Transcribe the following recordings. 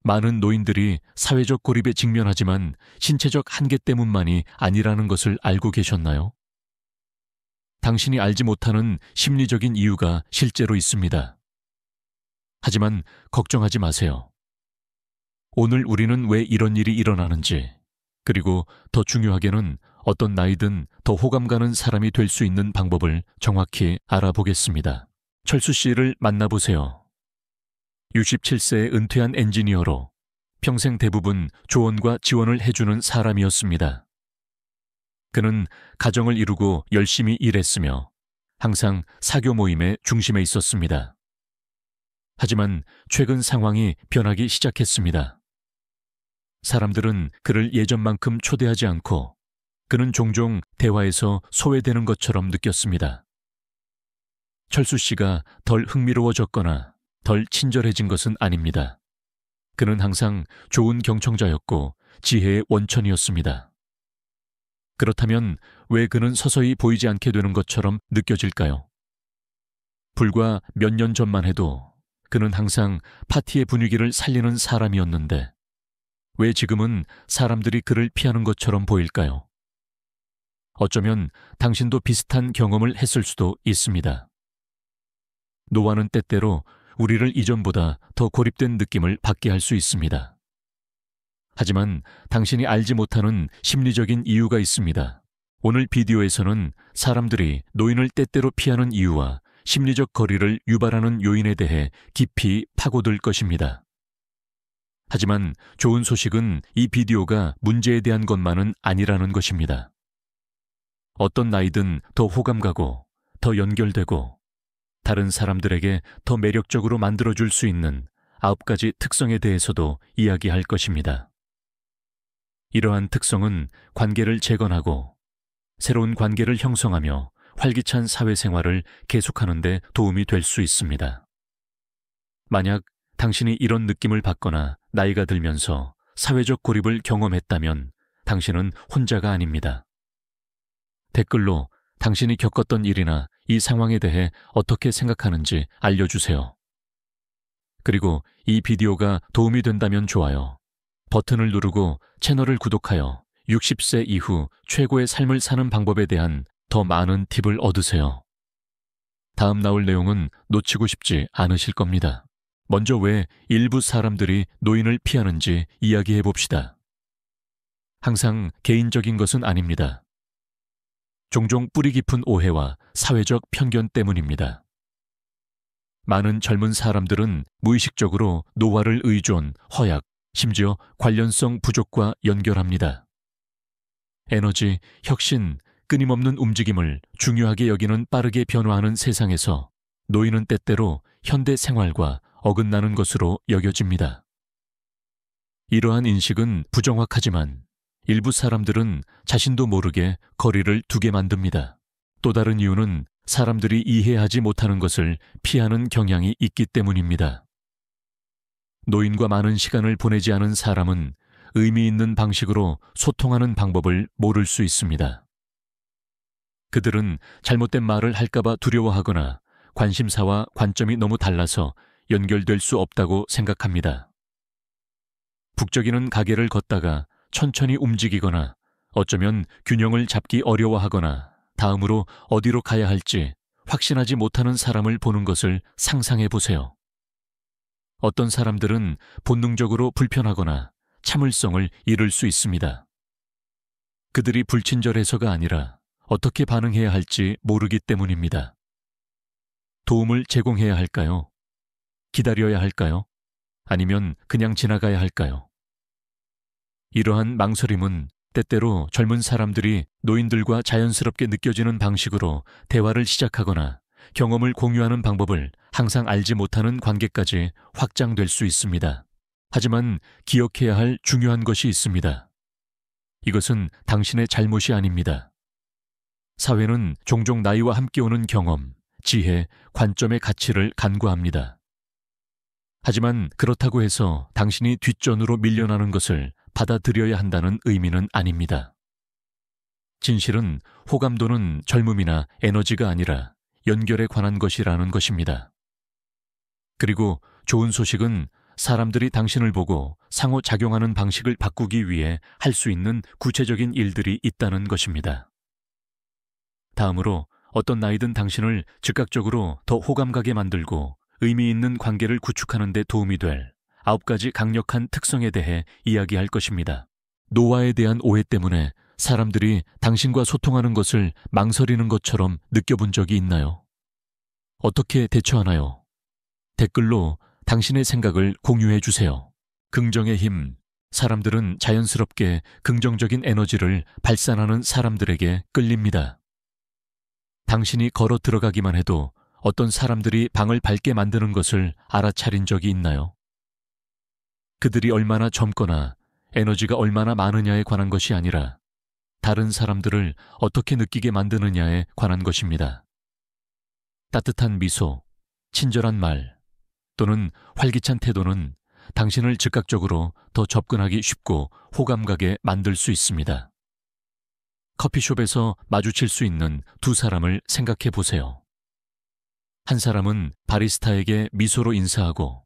많은 노인들이 사회적 고립에 직면하지만 신체적 한계 때문만이 아니라는 것을 알고 계셨나요? 당신이 알지 못하는 심리적인 이유가 실제로 있습니다. 하지만 걱정하지 마세요. 오늘 우리는 왜 이런 일이 일어나는지, 그리고 더 중요하게는 어떤 나이든 더 호감 가는 사람이 될 수 있는 방법을 정확히 알아보겠습니다. 철수 씨를 만나보세요. 67세의 은퇴한 엔지니어로 평생 대부분 조언과 지원을 해주는 사람이었습니다. 그는 가정을 이루고 열심히 일했으며 항상 사교 모임의 중심에 있었습니다. 하지만 최근 상황이 변하기 시작했습니다. 사람들은 그를 예전만큼 초대하지 않고 그는 종종 대화에서 소외되는 것처럼 느꼈습니다. 철수 씨가 덜 흥미로워졌거나 덜 친절해진 것은 아닙니다. 그는 항상 좋은 경청자였고 지혜의 원천이었습니다. 그렇다면 왜 그는 서서히 보이지 않게 되는 것처럼 느껴질까요? 불과 몇 년 전만 해도 그는 항상 파티의 분위기를 살리는 사람이었는데 왜 지금은 사람들이 그를 피하는 것처럼 보일까요? 어쩌면 당신도 비슷한 경험을 했을 수도 있습니다. 노화는 때때로 우리를 이전보다 더 고립된 느낌을 받게 할 수 있습니다. 하지만 당신이 알지 못하는 심리적인 이유가 있습니다. 오늘 비디오에서는 사람들이 노인을 때때로 피하는 이유와 심리적 거리를 유발하는 요인에 대해 깊이 파고들 것입니다. 하지만 좋은 소식은 이 비디오가 문제에 대한 것만은 아니라는 것입니다. 어떤 나이든 더 호감 가고 더 연결되고 다른 사람들에게 더 매력적으로 만들어줄 수 있는 9가지 특성에 대해서도 이야기할 것입니다. 이러한 특성은 관계를 재건하고 새로운 관계를 형성하며 활기찬 사회생활을 계속하는 데 도움이 될 수 있습니다. 만약 당신이 이런 느낌을 받거나 나이가 들면서 사회적 고립을 경험했다면 당신은 혼자가 아닙니다. 댓글로 당신이 겪었던 일이나 이 상황에 대해 어떻게 생각하는지 알려주세요. 그리고 이 비디오가 도움이 된다면 좋아요 버튼을 누르고 채널을 구독하여 60세 이후 최고의 삶을 사는 방법에 대한 더 많은 팁을 얻으세요. 다음 나올 내용은 놓치고 싶지 않으실 겁니다. 먼저 왜 일부 사람들이 노인을 피하는지 이야기해 봅시다. 항상 개인적인 것은 아닙니다. 종종 뿌리 깊은 오해와 사회적 편견 때문입니다. 많은 젊은 사람들은 무의식적으로 노화를 의존, 허약, 심지어 관련성 부족과 연결합니다. 에너지, 혁신, 끊임없는 움직임을 중요하게 여기는 빠르게 변화하는 세상에서 노인은 때때로 현대 생활과 어긋나는 것으로 여겨집니다. 이러한 인식은 부정확하지만 일부 사람들은 자신도 모르게 거리를 두게 만듭니다. 또 다른 이유는 사람들이 이해하지 못하는 것을 피하는 경향이 있기 때문입니다. 노인과 많은 시간을 보내지 않은 사람은 의미 있는 방식으로 소통하는 방법을 모를 수 있습니다. 그들은 잘못된 말을 할까봐 두려워하거나 관심사와 관점이 너무 달라서 연결될 수 없다고 생각합니다. 북적이는 가게를 걷다가 천천히 움직이거나 어쩌면 균형을 잡기 어려워하거나 다음으로 어디로 가야 할지 확신하지 못하는 사람을 보는 것을 상상해 보세요. 어떤 사람들은 본능적으로 불편하거나 참을성을 잃을 수 있습니다. 그들이 불친절해서가 아니라 어떻게 반응해야 할지 모르기 때문입니다. 도움을 제공해야 할까요? 기다려야 할까요? 아니면 그냥 지나가야 할까요? 이러한 망설임은 때때로 젊은 사람들이 노인들과 자연스럽게 느껴지는 방식으로 대화를 시작하거나 경험을 공유하는 방법을 항상 알지 못하는 관계까지 확장될 수 있습니다. 하지만 기억해야 할 중요한 것이 있습니다. 이것은 당신의 잘못이 아닙니다. 사회는 종종 나이와 함께 오는 경험, 지혜, 관점의 가치를 간과합니다. 하지만 그렇다고 해서 당신이 뒷전으로 밀려나는 것을 받아들여야 한다는 의미는 아닙니다. 진실은 호감도는 젊음이나 에너지가 아니라 연결에 관한 것이라는 것입니다. 그리고 좋은 소식은 사람들이 당신을 보고 상호작용하는 방식을 바꾸기 위해 할 수 있는 구체적인 일들이 있다는 것입니다. 다음으로 어떤 나이든 당신을 즉각적으로 더 호감 가게 만들고 의미 있는 관계를 구축하는 데 도움이 될 9가지 강력한 특성에 대해 이야기할 것입니다. 노화에 대한 오해 때문에 사람들이 당신과 소통하는 것을 망설이는 것처럼 느껴본 적이 있나요? 어떻게 대처하나요? 댓글로 당신의 생각을 공유해 주세요. 긍정의 힘. 사람들은 자연스럽게 긍정적인 에너지를 발산하는 사람들에게 끌립니다. 당신이 걸어 들어가기만 해도 어떤 사람들이 방을 밝게 만드는 것을 알아차린 적이 있나요? 그들이 얼마나 젊거나 에너지가 얼마나 많으냐에 관한 것이 아니라 다른 사람들을 어떻게 느끼게 만드느냐에 관한 것입니다. 따뜻한 미소, 친절한 말 또는 활기찬 태도는 당신을 즉각적으로 더 접근하기 쉽고 호감 가게 만들 수 있습니다. 커피숍에서 마주칠 수 있는 두 사람을 생각해 보세요. 한 사람은 바리스타에게 미소로 인사하고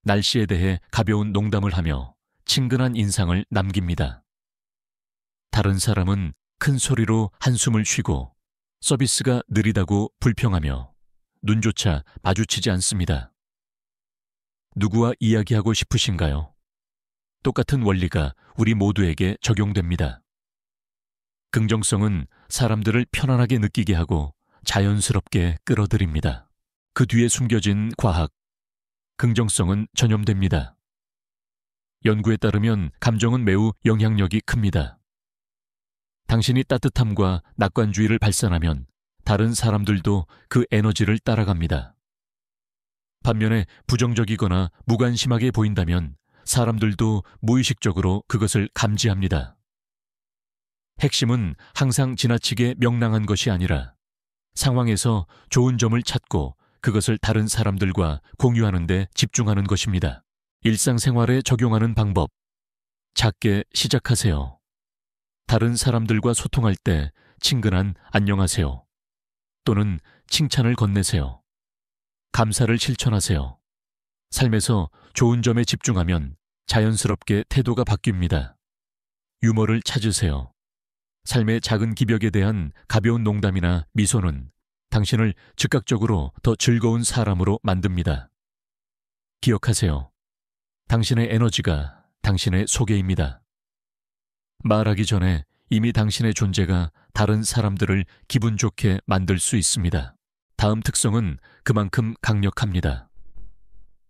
날씨에 대해 가벼운 농담을 하며 친근한 인상을 남깁니다. 다른 사람은 큰 소리로 한숨을 쉬고 서비스가 느리다고 불평하며 눈조차 마주치지 않습니다. 누구와 이야기하고 싶으신가요? 똑같은 원리가 우리 모두에게 적용됩니다. 긍정성은 사람들을 편안하게 느끼게 하고 자연스럽게 끌어들입니다. 그 뒤에 숨겨진 과학, 긍정성은 전염됩니다. 연구에 따르면 감정은 매우 영향력이 큽니다. 당신이 따뜻함과 낙관주의를 발산하면 다른 사람들도 그 에너지를 따라갑니다. 반면에 부정적이거나 무관심하게 보인다면 사람들도 무의식적으로 그것을 감지합니다. 핵심은 항상 지나치게 명랑한 것이 아니라 상황에서 좋은 점을 찾고 그것을 다른 사람들과 공유하는 데 집중하는 것입니다. 일상생활에 적용하는 방법. 작게 시작하세요. 다른 사람들과 소통할 때 친근한 안녕하세요 또는 칭찬을 건네세요. 감사를 실천하세요. 삶에서 좋은 점에 집중하면 자연스럽게 태도가 바뀝니다. 유머를 찾으세요. 삶의 작은 기벽에 대한 가벼운 농담이나 미소는 당신을 즉각적으로 더 즐거운 사람으로 만듭니다. 기억하세요. 당신의 에너지가 당신의 소개입니다. 말하기 전에 이미 당신의 존재가 다른 사람들을 기분 좋게 만들 수 있습니다. 다음 특성은 그만큼 강력합니다.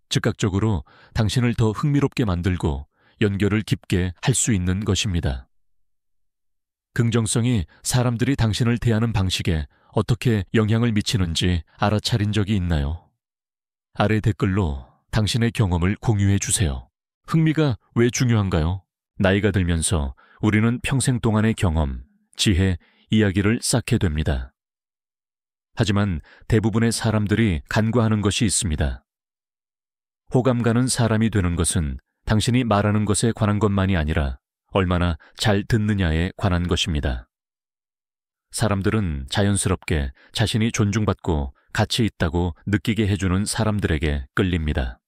즉각적으로 당신을 더 흥미롭게 만들고 연결을 깊게 할 수 있는 것입니다. 긍정성이 사람들이 당신을 대하는 방식에 어떻게 영향을 미치는지 알아차린 적이 있나요? 아래 댓글로 당신의 경험을 공유해 주세요. 흥미가 왜 중요한가요? 나이가 들면서 우리는 평생 동안의 경험, 지혜, 이야기를 쌓게 됩니다. 하지만 대부분의 사람들이 간과하는 것이 있습니다. 호감 가는 사람이 되는 것은 당신이 말하는 것에 관한 것만이 아니라 얼마나 잘 듣느냐에 관한 것입니다. 사람들은 자연스럽게 자신이 존중받고 가치 있다고 느끼게 해주는 사람들에게 끌립니다.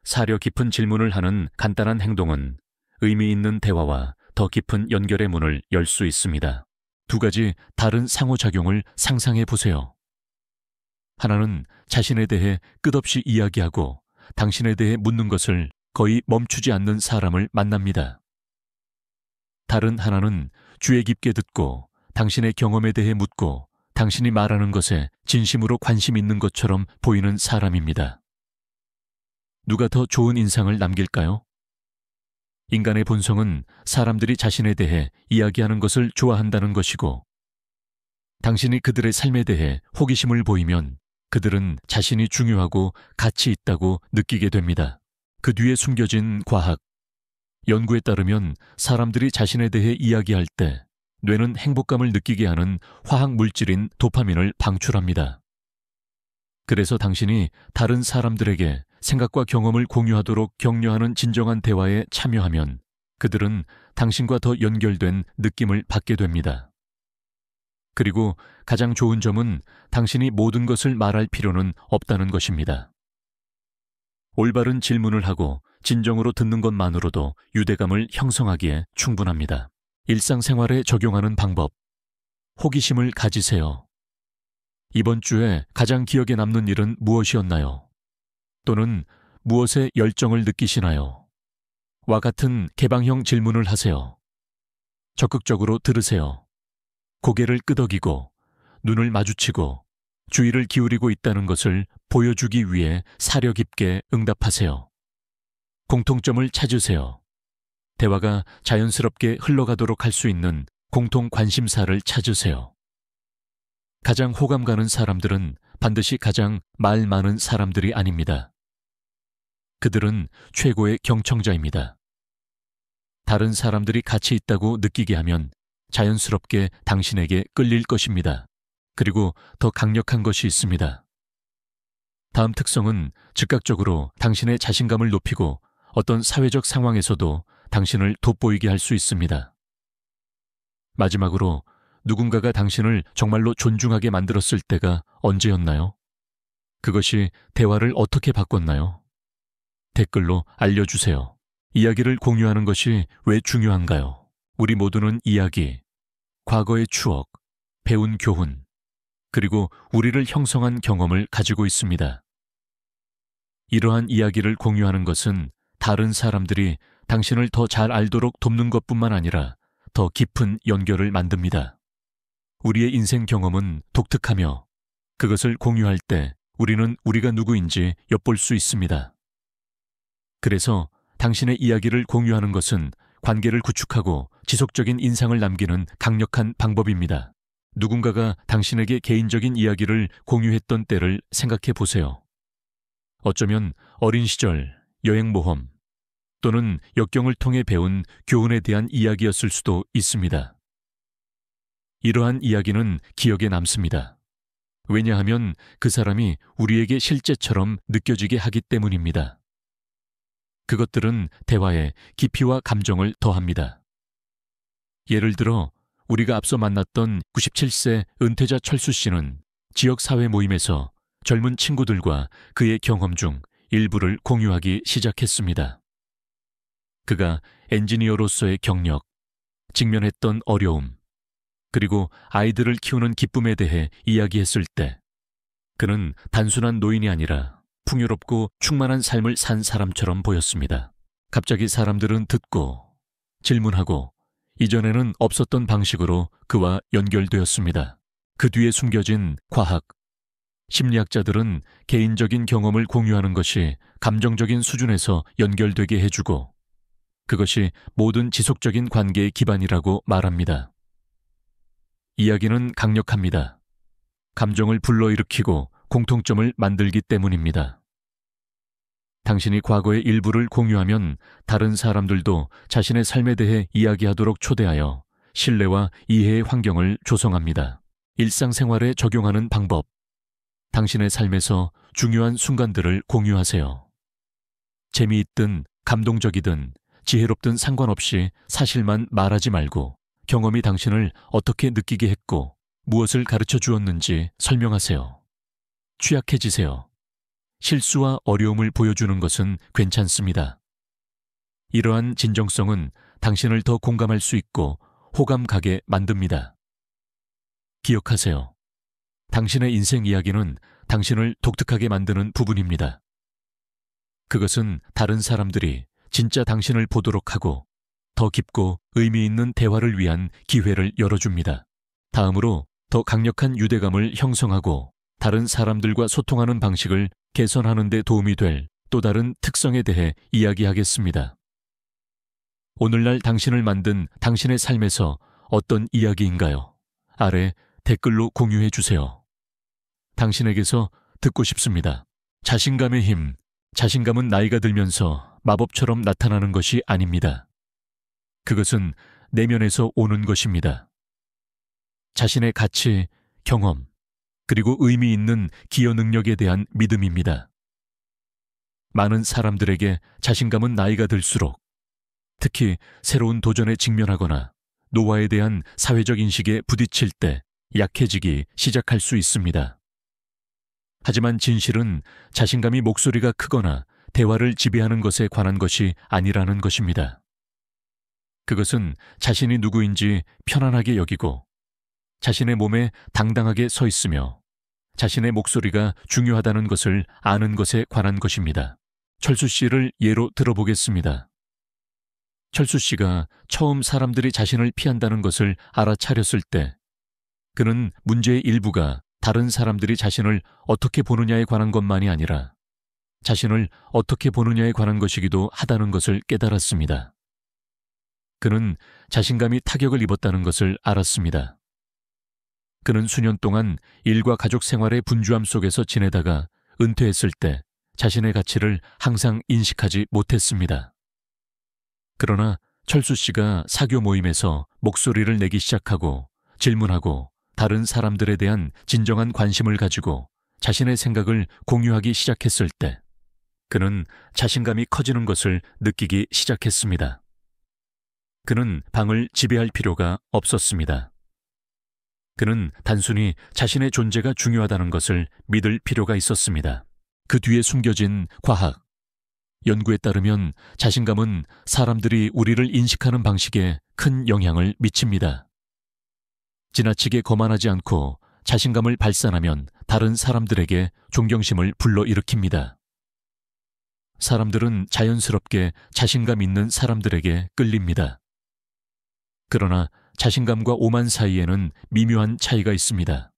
사려 깊은 질문을 하는 간단한 행동은 의미 있는 대화와 더 깊은 연결의 문을 열 수 있습니다. 두 가지 다른 상호작용을 상상해 보세요. 하나는 자신에 대해 끝없이 이야기하고 당신에 대해 묻는 것을 거의 멈추지 않는 사람을 만납니다. 다른 하나는 주의 깊게 듣고 당신의 경험에 대해 묻고 당신이 말하는 것에 진심으로 관심 있는 것처럼 보이는 사람입니다. 누가 더 좋은 인상을 남길까요? 인간의 본성은 사람들이 자신에 대해 이야기하는 것을 좋아한다는 것이고, 당신이 그들의 삶에 대해 호기심을 보이면 그들은 자신이 중요하고 가치 있다고 느끼게 됩니다. 그 뒤에 숨겨진 과학. 연구에 따르면 사람들이 자신에 대해 이야기할 때 뇌는 행복감을 느끼게 하는 화학 물질인 도파민을 방출합니다. 그래서 당신이 다른 사람들에게 생각과 경험을 공유하도록 격려하는 진정한 대화에 참여하면 그들은 당신과 더 연결된 느낌을 받게 됩니다. 그리고 가장 좋은 점은 당신이 모든 것을 말할 필요는 없다는 것입니다. 올바른 질문을 하고 진정으로 듣는 것만으로도 유대감을 형성하기에 충분합니다. 일상생활에 적용하는 방법. 호기심을 가지세요. 이번 주에 가장 기억에 남는 일은 무엇이었나요? 또는 무엇에 열정을 느끼시나요? 와 같은 개방형 질문을 하세요. 적극적으로 들으세요. 고개를 끄덕이고 눈을 마주치고 주의를 기울이고 있다는 것을 보여주기 위해 사려 깊게 응답하세요. 공통점을 찾으세요. 대화가 자연스럽게 흘러가도록 할 수 있는 공통 관심사를 찾으세요. 가장 호감 가는 사람들은 반드시 가장 말 많은 사람들이 아닙니다. 그들은 최고의 경청자입니다. 다른 사람들이 가치 있다고 느끼게 하면 자연스럽게 당신에게 끌릴 것입니다. 그리고 더 강력한 것이 있습니다. 다음 특성은 즉각적으로 당신의 자신감을 높이고 어떤 사회적 상황에서도 당신을 돋보이게 할 수 있습니다. 마지막으로 누군가가 당신을 정말로 존중하게 만들었을 때가 언제였나요? 그것이 대화를 어떻게 바꿨나요? 댓글로 알려주세요. 이야기를 공유하는 것이 왜 중요한가요? 우리 모두는 이야기, 과거의 추억, 배운 교훈, 그리고 우리를 형성한 경험을 가지고 있습니다. 이러한 이야기를 공유하는 것은 다른 사람들이 당신을 더 잘 알도록 돕는 것뿐만 아니라 더 깊은 연결을 만듭니다. 우리의 인생 경험은 독특하며 그것을 공유할 때 우리는 우리가 누구인지 엿볼 수 있습니다. 그래서 당신의 이야기를 공유하는 것은 관계를 구축하고 지속적인 인상을 남기는 강력한 방법입니다. 누군가가 당신에게 개인적인 이야기를 공유했던 때를 생각해 보세요. 어쩌면 어린 시절, 여행 모험, 또는 역경을 통해 배운 교훈에 대한 이야기였을 수도 있습니다. 이러한 이야기는 기억에 남습니다. 왜냐하면 그 사람이 우리에게 실제처럼 느껴지게 하기 때문입니다. 그것들은 대화에 깊이와 감정을 더합니다. 예를 들어 우리가 앞서 만났던 97세 은퇴자 철수 씨는 지역사회 모임에서 젊은 친구들과 그의 경험 중 일부를 공유하기 시작했습니다. 그가 엔지니어로서의 경력, 직면했던 어려움, 그리고 아이들을 키우는 기쁨에 대해 이야기했을 때 그는 단순한 노인이 아니라 풍요롭고 충만한 삶을 산 사람처럼 보였습니다. 갑자기 사람들은 듣고 질문하고 이전에는 없었던 방식으로 그와 연결되었습니다. 그 뒤에 숨겨진 과학, 심리학자들은 개인적인 경험을 공유하는 것이 감정적인 수준에서 연결되게 해주고 그것이 모든 지속적인 관계의 기반이라고 말합니다. 이야기는 강력합니다. 감정을 불러일으키고 공통점을 만들기 때문입니다. 당신이 과거의 일부를 공유하면 다른 사람들도 자신의 삶에 대해 이야기하도록 초대하여 신뢰와 이해의 환경을 조성합니다. 일상생활에 적용하는 방법. 당신의 삶에서 중요한 순간들을 공유하세요. 재미있든 감동적이든 지혜롭든 상관없이 사실만 말하지 말고 경험이 당신을 어떻게 느끼게 했고 무엇을 가르쳐 주었는지 설명하세요. 취약해지세요. 실수와 어려움을 보여주는 것은 괜찮습니다. 이러한 진정성은 당신을 더 공감할 수 있고 호감 가게 만듭니다. 기억하세요. 당신의 인생 이야기는 당신을 독특하게 만드는 부분입니다. 그것은 다른 사람들이 진짜 당신을 보도록 하고 더 깊고 의미 있는 대화를 위한 기회를 열어줍니다. 다음으로 더 강력한 유대감을 형성하고 다른 사람들과 소통하는 방식을 개선하는 데 도움이 될 또 다른 특성에 대해 이야기하겠습니다. 오늘날 당신을 만든 당신의 삶에서 어떤 이야기인가요? 아래 댓글로 공유해 주세요. 당신에게서 듣고 싶습니다. 자신감의 힘. 자신감은 나이가 들면서 마법처럼 나타나는 것이 아닙니다. 그것은 내면에서 오는 것입니다. 자신의 가치, 경험, 그리고 의미 있는 기여 능력에 대한 믿음입니다. 많은 사람들에게 자신감은 나이가 들수록, 특히 새로운 도전에 직면하거나 노화에 대한 사회적 인식에 부딪힐 때 약해지기 시작할 수 있습니다. 하지만 진실은 자신감이 목소리가 크거나 대화를 지배하는 것에 관한 것이 아니라는 것입니다. 그것은 자신이 누구인지 편안하게 여기고 자신의 몸에 당당하게 서 있으며 자신의 목소리가 중요하다는 것을 아는 것에 관한 것입니다. 철수 씨를 예로 들어보겠습니다. 철수 씨가 처음 사람들이 자신을 피한다는 것을 알아차렸을 때 그는 문제의 일부가 다른 사람들이 자신을 어떻게 보느냐에 관한 것만이 아니라 자신을 어떻게 보느냐에 관한 것이기도 하다는 것을 깨달았습니다. 그는 자신감이 타격을 입었다는 것을 알았습니다. 그는 수년 동안 일과 가족 생활의 분주함 속에서 지내다가 은퇴했을 때 자신의 가치를 항상 인식하지 못했습니다. 그러나 철수 씨가 사교 모임에서 목소리를 내기 시작하고 질문하고 다른 사람들에 대한 진정한 관심을 가지고 자신의 생각을 공유하기 시작했을 때 그는 자신감이 커지는 것을 느끼기 시작했습니다. 그는 방을 지배할 필요가 없었습니다. 그는 단순히 자신의 존재가 중요하다는 것을 믿을 필요가 있었습니다. 그 뒤에 숨겨진 과학, 연구에 따르면 자신감은 사람들이 우리를 인식하는 방식에 큰 영향을 미칩니다. 지나치게 거만하지 않고 자신감을 발산하면 다른 사람들에게 존경심을 불러일으킵니다. 사람들은 자연스럽게 자신감 있는 사람들에게 끌립니다. 그러나 자신감과 오만 사이에는 미묘한 차이가 있습니다.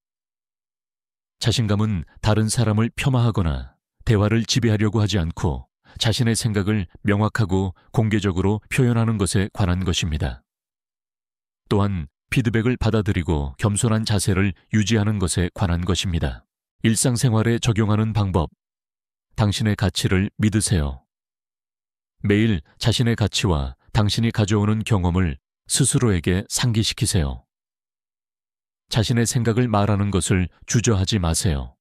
자신감은 다른 사람을 폄하하거나 대화를 지배하려고 하지 않고 자신의 생각을 명확하고 공개적으로 표현하는 것에 관한 것입니다. 또한 피드백을 받아들이고 겸손한 자세를 유지하는 것에 관한 것입니다. 일상생활에 적용하는 방법. 당신의 가치를 믿으세요. 매일 자신의 가치와 당신이 가져오는 경험을 스스로에게 상기시키세요. 자신의 생각을 말하는 것을 주저하지 마세요.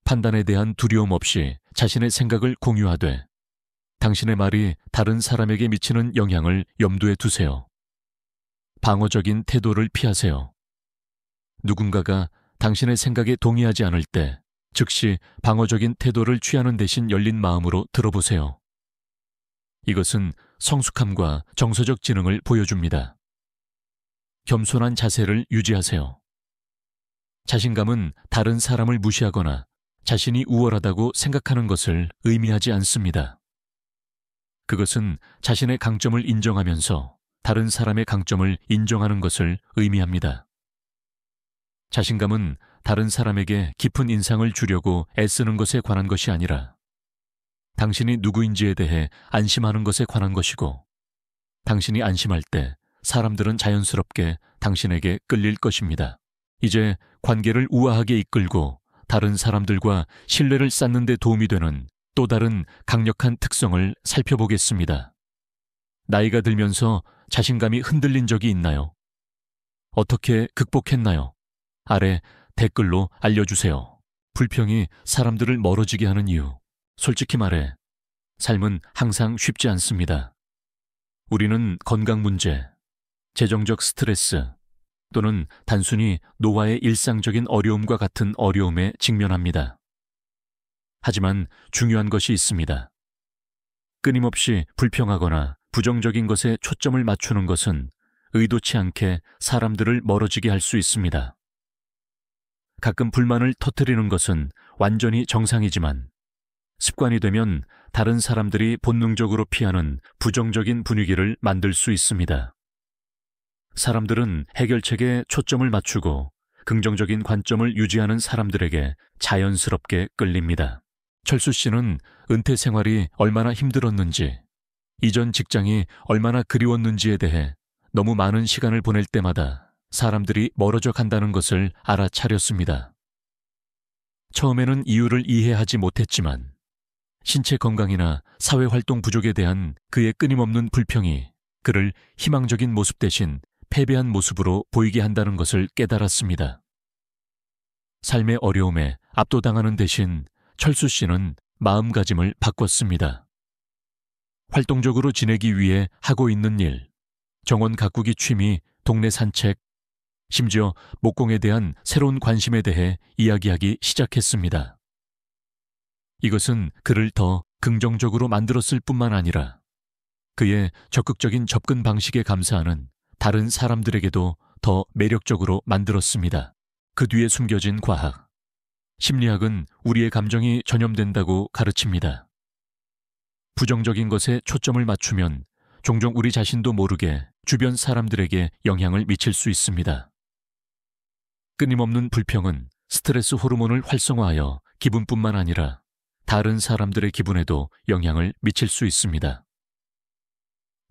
판단에 대한 두려움 없이 자신의 생각을 공유하되 당신의 말이 다른 사람에게 미치는 영향을 염두에 두세요. 방어적인 태도를 피하세요. 누군가가 당신의 생각에 동의하지 않을 때 즉시 방어적인 태도를 취하는 대신 열린 마음으로 들어보세요. 이것은 성숙함과 정서적 지능을 보여줍니다. 겸손한 자세를 유지하세요. 자신감은 다른 사람을 무시하거나 자신이 우월하다고 생각하는 것을 의미하지 않습니다. 그것은 자신의 강점을 인정하면서 다른 사람의 강점을 인정하는 것을 의미합니다. 자신감은 다른 사람에게 깊은 인상을 주려고 애쓰는 것에 관한 것이 아니라 당신이 누구인지에 대해 안심하는 것에 관한 것이고 당신이 안심할 때 사람들은 자연스럽게 당신에게 끌릴 것입니다. 이제 관계를 우아하게 이끌고 다른 사람들과 신뢰를 쌓는 데 도움이 되는 또 다른 강력한 특성을 살펴보겠습니다. 나이가 들면서 자신감이 흔들린 적이 있나요? 어떻게 극복했나요? 아래 댓글로 알려주세요. 불평이 사람들을 멀어지게 하는 이유. 솔직히 말해, 삶은 항상 쉽지 않습니다. 우리는 건강 문제, 재정적 스트레스 또는 단순히 노화의 일상적인 어려움과 같은 어려움에 직면합니다. 하지만 중요한 것이 있습니다. 끊임없이 불평하거나 부정적인 것에 초점을 맞추는 것은 의도치 않게 사람들을 멀어지게 할 수 있습니다. 가끔 불만을 터뜨리는 것은 완전히 정상이지만 습관이 되면 다른 사람들이 본능적으로 피하는 부정적인 분위기를 만들 수 있습니다. 사람들은 해결책에 초점을 맞추고 긍정적인 관점을 유지하는 사람들에게 자연스럽게 끌립니다. 철수 씨는 은퇴 생활이 얼마나 힘들었는지, 이전 직장이 얼마나 그리웠는지에 대해 너무 많은 시간을 보낼 때마다 사람들이 멀어져 간다는 것을 알아차렸습니다. 처음에는 이유를 이해하지 못했지만 신체 건강이나 사회활동 부족에 대한 그의 끊임없는 불평이 그를 희망적인 모습 대신 패배한 모습으로 보이게 한다는 것을 깨달았습니다. 삶의 어려움에 압도당하는 대신 철수 씨는 마음가짐을 바꿨습니다. 활동적으로 지내기 위해 하고 있는 일, 정원 가꾸기 취미, 동네 산책, 심지어 목공에 대한 새로운 관심에 대해 이야기하기 시작했습니다. 이것은 그를 더 긍정적으로 만들었을 뿐만 아니라 그의 적극적인 접근 방식에 감사하는 다른 사람들에게도 더 매력적으로 만들었습니다. 그 뒤에 숨겨진 과학. 심리학은 우리의 감정이 전염된다고 가르칩니다. 부정적인 것에 초점을 맞추면 종종 우리 자신도 모르게 주변 사람들에게 영향을 미칠 수 있습니다. 끊임없는 불평은 스트레스 호르몬을 활성화하여 기분뿐만 아니라 다른 사람들의 기분에도 영향을 미칠 수 있습니다.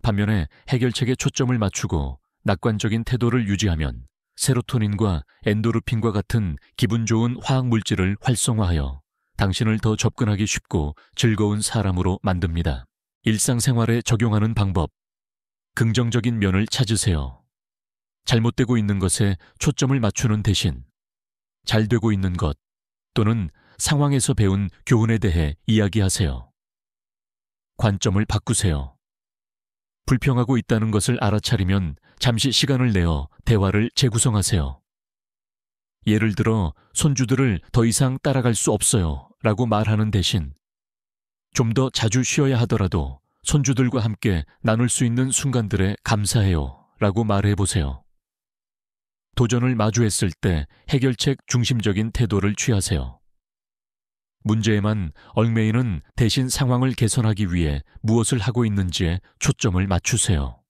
반면에 해결책에 초점을 맞추고 낙관적인 태도를 유지하면 세로토닌과 엔도르핀과 같은 기분 좋은 화학 물질을 활성화하여 당신을 더 접근하기 쉽고 즐거운 사람으로 만듭니다. 일상생활에 적용하는 방법. 긍정적인 면을 찾으세요. 잘못되고 있는 것에 초점을 맞추는 대신 잘 되고 있는 것 또는 상황에서 배운 교훈에 대해 이야기하세요. 관점을 바꾸세요. 불평하고 있다는 것을 알아차리면 잠시 시간을 내어 대화를 재구성하세요. 예를 들어 손주들을 더 이상 따라갈 수 없어요 라고 말하는 대신 좀 더 자주 쉬어야 하더라도 손주들과 함께 나눌 수 있는 순간들에 감사해요 라고 말해보세요. 도전을 마주했을 때 해결책 중심적인 태도를 취하세요. 문제에만 얽매이는 대신 상황을 개선하기 위해 무엇을 하고 있는지에 초점을 맞추세요.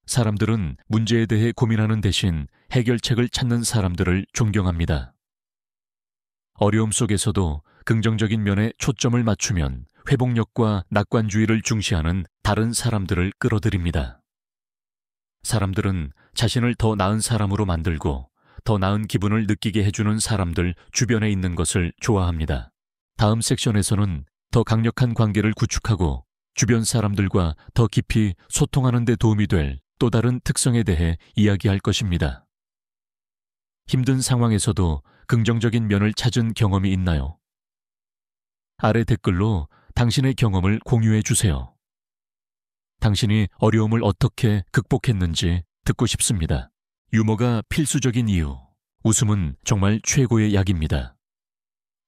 사람들은 문제에 대해 고민하는 대신 해결책을 찾는 사람들을 존경합니다. 어려움 속에서도 긍정적인 면에 초점을 맞추면 회복력과 낙관주의를 중시하는 다른 사람들을 끌어들입니다. 사람들은 자신을 더 나은 사람으로 만들고 더 나은 기분을 느끼게 해주는 사람들 주변에 있는 것을 좋아합니다. 다음 섹션에서는 더 강력한 관계를 구축하고 주변 사람들과 더 깊이 소통하는 데 도움이 될 또 다른 특성에 대해 이야기할 것입니다. 힘든 상황에서도 긍정적인 면을 찾은 경험이 있나요? 아래 댓글로 당신의 경험을 공유해 주세요. 당신이 어려움을 어떻게 극복했는지 듣고 싶습니다. 유머가 필수적인 이유. 웃음은 정말 최고의 약입니다.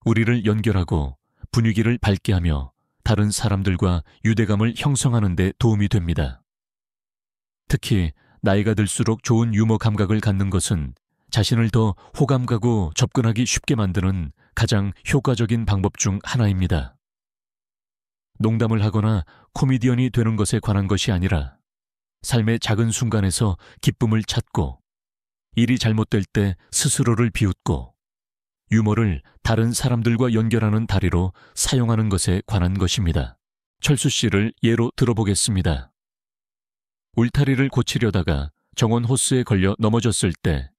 우리를 연결하고 분위기를 밝게 하며 다른 사람들과 유대감을 형성하는 데 도움이 됩니다. 특히 나이가 들수록 좋은 유머 감각을 갖는 것은 자신을 더 호감 가고 접근하기 쉽게 만드는 가장 효과적인 방법 중 하나입니다. 농담을 하거나 코미디언이 되는 것에 관한 것이 아니라 삶의 작은 순간에서 기쁨을 찾고 일이 잘못될 때 스스로를 비웃고 유머를 다른 사람들과 연결하는 다리로 사용하는 것에 관한 것입니다. 철수 씨를 예로 들어보겠습니다. 울타리를 고치려다가 정원 호스에 걸려 넘어졌을 때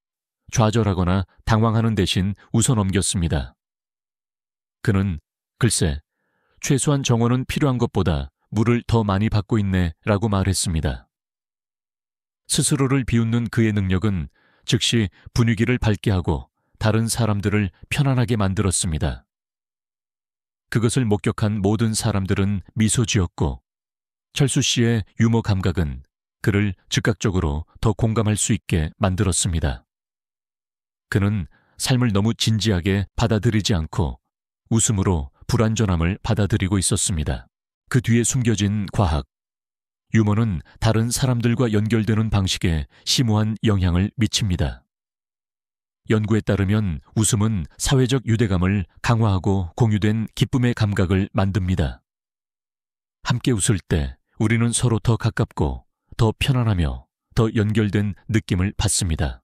좌절하거나 당황하는 대신 웃어 넘겼습니다. 그는 글쎄, 최소한 정원은 필요한 것보다 물을 더 많이 받고 있네 라고 말했습니다. 스스로를 비웃는 그의 능력은 즉시 분위기를 밝게 하고 다른 사람들을 편안하게 만들었습니다. 그것을 목격한 모든 사람들은 미소 지었고 철수 씨의 유머 감각은 그를 즉각적으로 더 공감할 수 있게 만들었습니다. 그는 삶을 너무 진지하게 받아들이지 않고 웃음으로 불완전함을 받아들이고 있었습니다. 그 뒤에 숨겨진 과학. 유머는 다른 사람들과 연결되는 방식에 심오한 영향을 미칩니다. 연구에 따르면 웃음은 사회적 유대감을 강화하고 공유된 기쁨의 감각을 만듭니다. 함께 웃을 때 우리는 서로 더 가깝고 더 편안하며 더 연결된 느낌을 받습니다.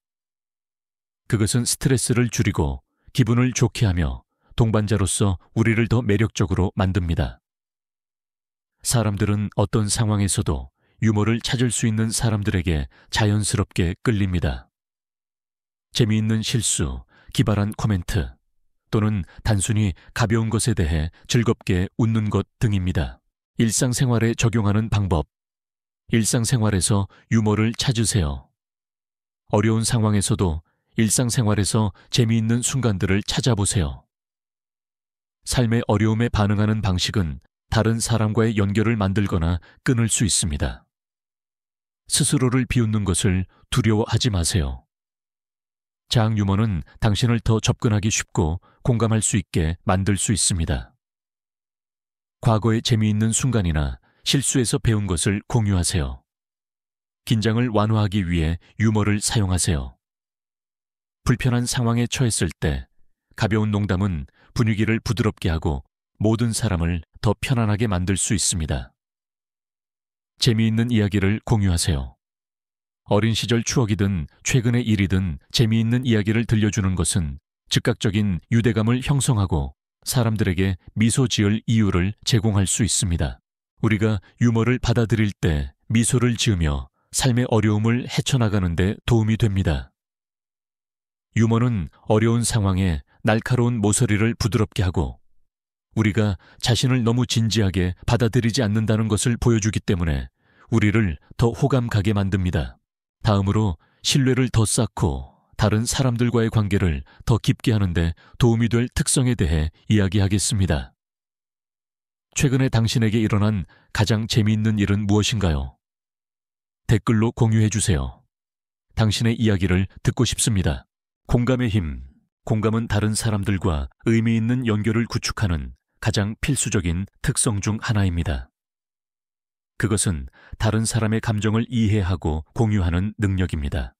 그것은 스트레스를 줄이고 기분을 좋게 하며 동반자로서 우리를 더 매력적으로 만듭니다. 사람들은 어떤 상황에서도 유머를 찾을 수 있는 사람들에게 자연스럽게 끌립니다. 재미있는 실수, 기발한 코멘트, 또는 단순히 가벼운 것에 대해 즐겁게 웃는 것 등입니다. 일상생활에 적용하는 방법. 일상생활에서 유머를 찾으세요. 어려운 상황에서도 일상생활에서 재미있는 순간들을 찾아보세요. 삶의 어려움에 반응하는 방식은 다른 사람과의 연결을 만들거나 끊을 수 있습니다. 스스로를 비웃는 것을 두려워하지 마세요. 자학 유머는 당신을 더 접근하기 쉽고 공감할 수 있게 만들 수 있습니다. 과거의 재미있는 순간이나 실수에서 배운 것을 공유하세요. 긴장을 완화하기 위해 유머를 사용하세요. 불편한 상황에 처했을 때 가벼운 농담은 분위기를 부드럽게 하고 모든 사람을 더 편안하게 만들 수 있습니다. 재미있는 이야기를 공유하세요. 어린 시절 추억이든 최근의 일이든 재미있는 이야기를 들려주는 것은 즉각적인 유대감을 형성하고 사람들에게 미소 지을 이유를 제공할 수 있습니다. 우리가 유머를 받아들일 때 미소를 지으며 삶의 어려움을 헤쳐나가는 데 도움이 됩니다. 유머는 어려운 상황에 날카로운 모서리를 부드럽게 하고 우리가 자신을 너무 진지하게 받아들이지 않는다는 것을 보여주기 때문에 우리를 더 호감 가게 만듭니다. 다음으로 신뢰를 더 쌓고 다른 사람들과의 관계를 더 깊게 하는데 도움이 될 특성에 대해 이야기하겠습니다. 최근에 당신에게 일어난 가장 재미있는 일은 무엇인가요? 댓글로 공유해 주세요. 당신의 이야기를 듣고 싶습니다. 공감의 힘. 공감은 다른 사람들과 의미 있는 연결을 구축하는 가장 필수적인 특성 중 하나입니다. 그것은 다른 사람의 감정을 이해하고 공유하는 능력입니다.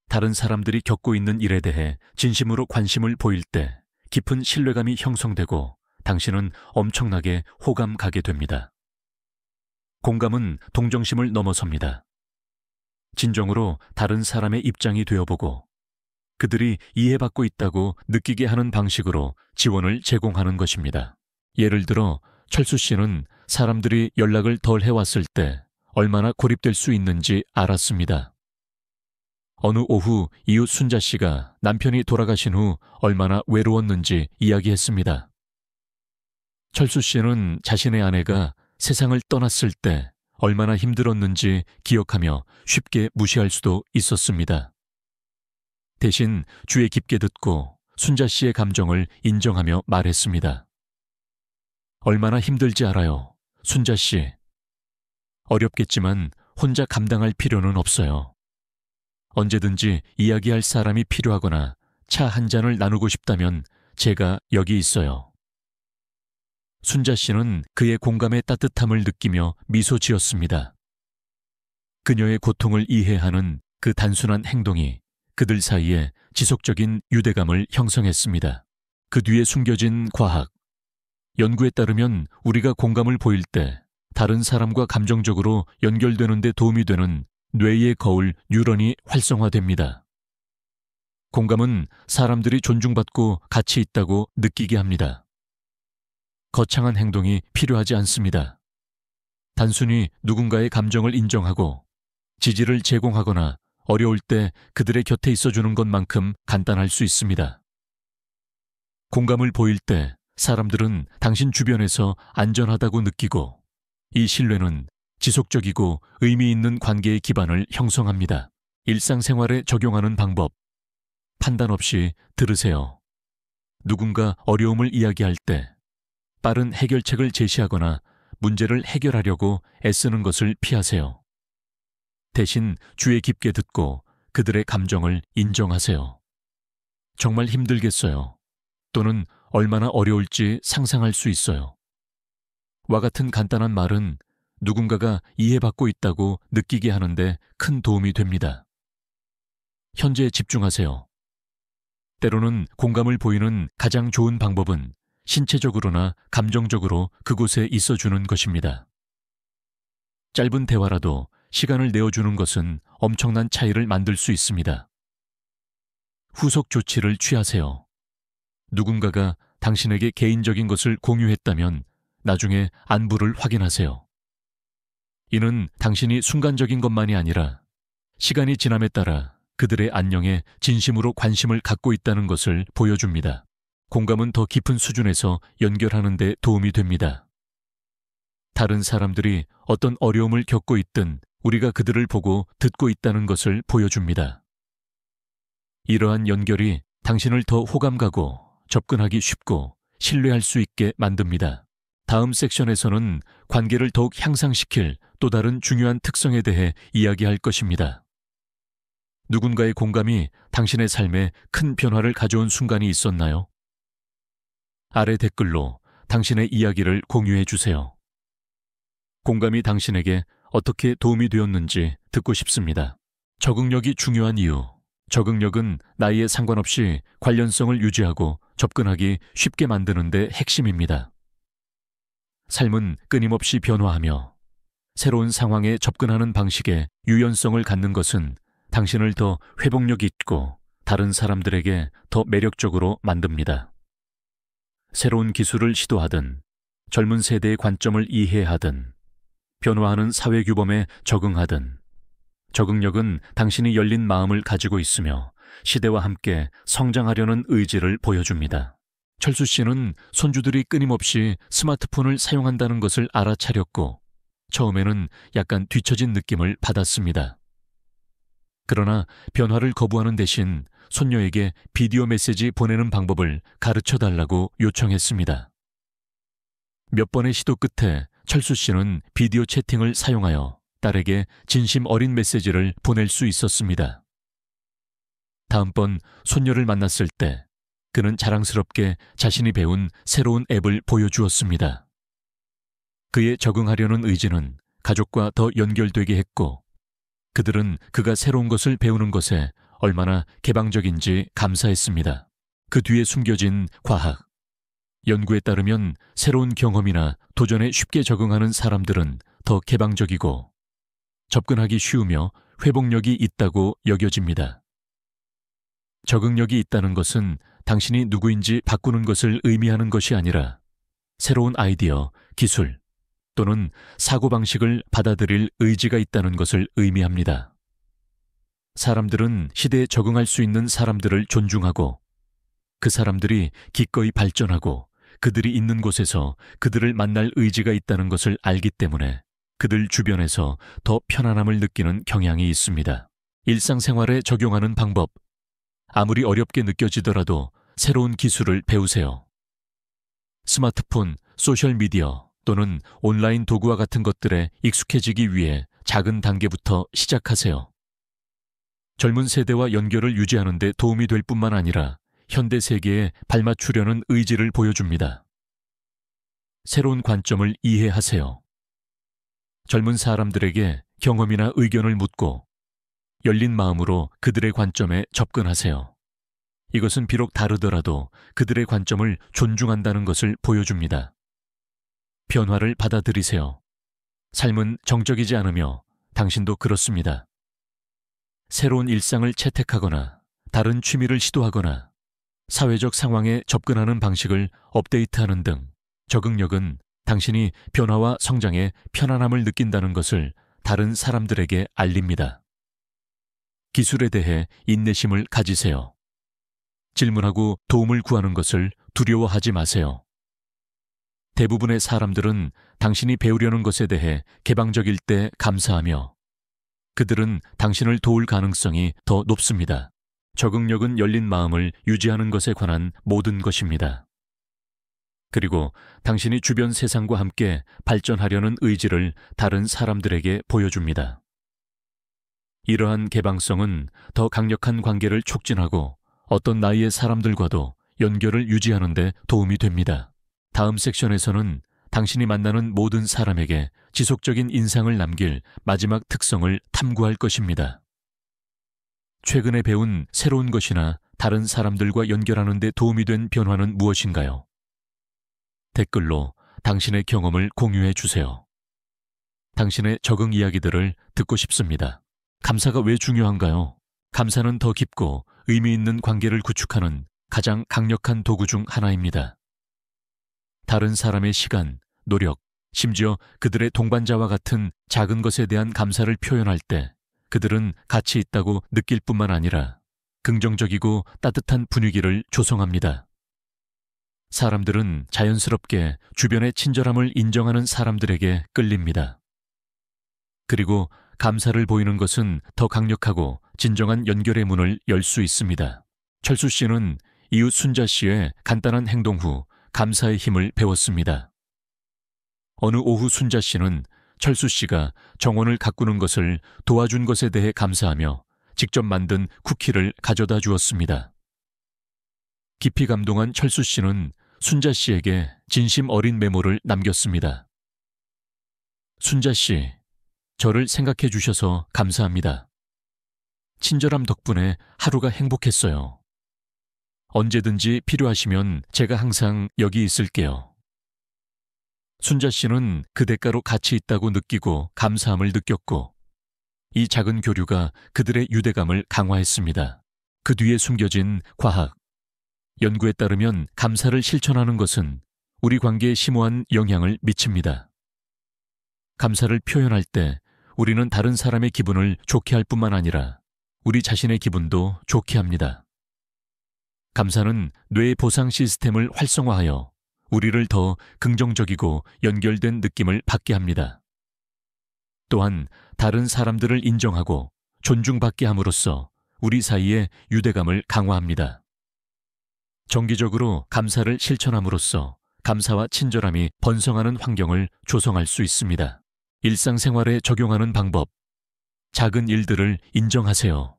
다른 사람들이 겪고 있는 일에 대해 진심으로 관심을 보일 때 깊은 신뢰감이 형성되고 당신은 엄청나게 호감 가게 됩니다. 공감은 동정심을 넘어섭니다. 진정으로 다른 사람의 입장이 되어보고 그들이 이해받고 있다고 느끼게 하는 방식으로 지원을 제공하는 것입니다. 예를 들어 철수 씨는 사람들이 연락을 덜 해왔을 때 얼마나 고립될 수 있는지 알았습니다. 어느 오후 이웃 순자 씨가 남편이 돌아가신 후 얼마나 외로웠는지 이야기했습니다. 철수 씨는 자신의 아내가 세상을 떠났을 때 얼마나 힘들었는지 기억하며 쉽게 무시할 수도 있었습니다. 대신 귀에 깊게 듣고 순자 씨의 감정을 인정하며 말했습니다. 얼마나 힘들지 알아요, 순자 씨. 어렵겠지만 혼자 감당할 필요는 없어요. 언제든지 이야기할 사람이 필요하거나 차 한 잔을 나누고 싶다면 제가 여기 있어요. 순자 씨는 그의 공감의 따뜻함을 느끼며 미소 지었습니다. 그녀의 고통을 이해하는 그 단순한 행동이 그들 사이에 지속적인 유대감을 형성했습니다. 그 뒤에 숨겨진 과학. 연구에 따르면 우리가 공감을 보일 때 다른 사람과 감정적으로 연결되는 데 도움이 되는 뇌의 거울 뉴런이 활성화됩니다. 공감은 사람들이 존중받고 가치 있다고 느끼게 합니다. 거창한 행동이 필요하지 않습니다. 단순히 누군가의 감정을 인정하고 지지를 제공하거나 어려울 때 그들의 곁에 있어주는 것만큼 간단할 수 있습니다. 공감을 보일 때 사람들은 당신 주변에서 안전하다고 느끼고 이 신뢰는 지속적이고 의미 있는 관계의 기반을 형성합니다. 일상생활에 적용하는 방법. 판단 없이 들으세요. 누군가 어려움을 이야기할 때 빠른 해결책을 제시하거나 문제를 해결하려고 애쓰는 것을 피하세요. 대신 귀에 깊게 듣고 그들의 감정을 인정하세요. 정말 힘들겠어요. 또는 얼마나 어려울지 상상할 수 있어요. 와 같은 간단한 말은 누군가가 이해받고 있다고 느끼게 하는데 큰 도움이 됩니다. 현재에 집중하세요. 때로는 공감을 보이는 가장 좋은 방법은 신체적으로나 감정적으로 그곳에 있어주는 것입니다. 짧은 대화라도 시간을 내어주는 것은 엄청난 차이를 만들 수 있습니다. 후속 조치를 취하세요. 누군가가 당신에게 개인적인 것을 공유했다면 나중에 안부를 확인하세요. 이는 당신이 순간적인 것만이 아니라 시간이 지남에 따라 그들의 안녕에 진심으로 관심을 갖고 있다는 것을 보여줍니다. 공감은 더 깊은 수준에서 연결하는 데 도움이 됩니다. 다른 사람들이 어떤 어려움을 겪고 있든 우리가 그들을 보고 듣고 있다는 것을 보여줍니다. 이러한 연결이 당신을 더 호감 가고 접근하기 쉽고 신뢰할 수 있게 만듭니다. 다음 섹션에서는 관계를 더욱 향상시킬 또 다른 중요한 특성에 대해 이야기할 것입니다. 누군가의 공감이 당신의 삶에 큰 변화를 가져온 순간이 있었나요? 아래 댓글로 당신의 이야기를 공유해 주세요. 공감이 당신에게 어떻게 도움이 되었는지 듣고 싶습니다. 적응력이 중요한 이유. 적응력은 나이에 상관없이 관련성을 유지하고 접근하기 쉽게 만드는 데 핵심입니다. 삶은 끊임없이 변화하며 새로운 상황에 접근하는 방식에 유연성을 갖는 것은 당신을 더 회복력 있고 다른 사람들에게 더 매력적으로 만듭니다. 새로운 기술을 시도하든 젊은 세대의 관점을 이해하든 변화하는 사회규범에 적응하든 적응력은 당신이 열린 마음을 가지고 있으며 시대와 함께 성장하려는 의지를 보여줍니다. 철수 씨는 손주들이 끊임없이 스마트폰을 사용한다는 것을 알아차렸고 처음에는 약간 뒤처진 느낌을 받았습니다. 그러나 변화를 거부하는 대신 손녀에게 비디오 메시지 보내는 방법을 가르쳐달라고 요청했습니다. 몇 번의 시도 끝에 철수 씨는 비디오 채팅을 사용하여 딸에게 진심 어린 메시지를 보낼 수 있었습니다. 다음번 손녀를 만났을 때 그는 자랑스럽게 자신이 배운 새로운 앱을 보여주었습니다. 그의 적응하려는 의지는 가족과 더 연결되게 했고 그들은 그가 새로운 것을 배우는 것에 얼마나 개방적인지 감사했습니다. 그 뒤에 숨겨진 과학. 연구에 따르면 새로운 경험이나 도전에 쉽게 적응하는 사람들은 더 개방적이고 접근하기 쉬우며 회복력이 있다고 여겨집니다. 적응력이 있다는 것은 당신이 누구인지 바꾸는 것을 의미하는 것이 아니라 새로운 아이디어, 기술 또는 사고방식을 받아들일 의지가 있다는 것을 의미합니다. 사람들은 시대에 적응할 수 있는 사람들을 존중하고 그 사람들이 기꺼이 발전하고 그들이 있는 곳에서 그들을 만날 의지가 있다는 것을 알기 때문에 그들 주변에서 더 편안함을 느끼는 경향이 있습니다. 일상생활에 적용하는 방법. 아무리 어렵게 느껴지더라도 새로운 기술을 배우세요. 스마트폰, 소셜미디어 또는 온라인 도구와 같은 것들에 익숙해지기 위해 작은 단계부터 시작하세요. 젊은 세대와 연결을 유지하는 데 도움이 될 뿐만 아니라 현대 세계에 발맞추려는 의지를 보여줍니다. 새로운 관점을 이해하세요. 젊은 사람들에게 경험이나 의견을 묻고 열린 마음으로 그들의 관점에 접근하세요. 이것은 비록 다르더라도 그들의 관점을 존중한다는 것을 보여줍니다. 변화를 받아들이세요. 삶은 정적이지 않으며 당신도 그렇습니다. 새로운 일상을 채택하거나 다른 취미를 시도하거나 사회적 상황에 접근하는 방식을 업데이트하는 등 적응력은 당신이 변화와 성장에 편안함을 느낀다는 것을 다른 사람들에게 알립니다. 기술에 대해 인내심을 가지세요. 질문하고 도움을 구하는 것을 두려워하지 마세요. 대부분의 사람들은 당신이 배우려는 것에 대해 개방적일 때 감사하며 그들은 당신을 도울 가능성이 더 높습니다. 적응력은 열린 마음을 유지하는 것에 관한 모든 것입니다. 그리고 당신이 주변 세상과 함께 발전하려는 의지를 다른 사람들에게 보여줍니다. 이러한 개방성은 더 강력한 관계를 촉진하고 어떤 나이의 사람들과도 연결을 유지하는 데 도움이 됩니다. 다음 섹션에서는 당신이 만나는 모든 사람에게 지속적인 인상을 남길 마지막 특성을 탐구할 것입니다. 최근에 배운 새로운 것이나 다른 사람들과 연결하는 데 도움이 된 변화는 무엇인가요? 댓글로 당신의 경험을 공유해 주세요. 당신의 적응 이야기들을 듣고 싶습니다. 감사가 왜 중요한가요? 감사는 더 깊고 의미 있는 관계를 구축하는 가장 강력한 도구 중 하나입니다. 다른 사람의 시간, 노력, 심지어 그들의 동반자와 같은 작은 것에 대한 감사를 표현할 때 그들은 가치 있다고 느낄 뿐만 아니라 긍정적이고 따뜻한 분위기를 조성합니다. 사람들은 자연스럽게 주변의 친절함을 인정하는 사람들에게 끌립니다. 그리고 감사를 보이는 것은 더 강력하고 진정한 연결의 문을 열 수 있습니다. 철수 씨는 이웃 순자 씨의 간단한 행동 후 감사의 힘을 배웠습니다. 어느 오후 순자 씨는 철수 씨가 정원을 가꾸는 것을 도와준 것에 대해 감사하며 직접 만든 쿠키를 가져다 주었습니다. 깊이 감동한 철수 씨는 순자 씨에게 진심 어린 메모를 남겼습니다. 순자 씨, 저를 생각해 주셔서 감사합니다. 친절함 덕분에 하루가 행복했어요. 언제든지 필요하시면 제가 항상 여기 있을게요. 순자 씨는 그 대가로 가치 있다고 느끼고 감사함을 느꼈고, 이 작은 교류가 그들의 유대감을 강화했습니다. 그 뒤에 숨겨진 과학, 연구에 따르면 감사를 실천하는 것은 우리 관계에 심오한 영향을 미칩니다. 감사를 표현할 때 우리는 다른 사람의 기분을 좋게 할 뿐만 아니라 우리 자신의 기분도 좋게 합니다. 감사는 뇌의 보상 시스템을 활성화하여 우리를 더 긍정적이고 연결된 느낌을 받게 합니다. 또한 다른 사람들을 인정하고 존중받게 함으로써 우리 사이의 유대감을 강화합니다. 정기적으로 감사를 실천함으로써 감사와 친절함이 번성하는 환경을 조성할 수 있습니다. 일상생활에 적용하는 방법. 작은 일들을 인정하세요.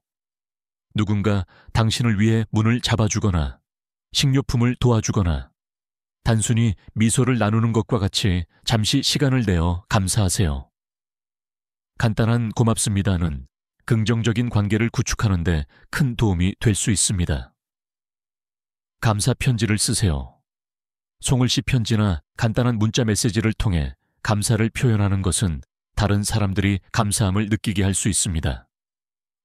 누군가 당신을 위해 문을 잡아주거나 식료품을 도와주거나 단순히 미소를 나누는 것과 같이 잠시 시간을 내어 감사하세요. 간단한 고맙습니다는 긍정적인 관계를 구축하는 데 큰 도움이 될 수 있습니다. 감사 편지를 쓰세요. 송글씨 편지나 간단한 문자 메시지를 통해 감사를 표현하는 것은 다른 사람들이 감사함을 느끼게 할 수 있습니다.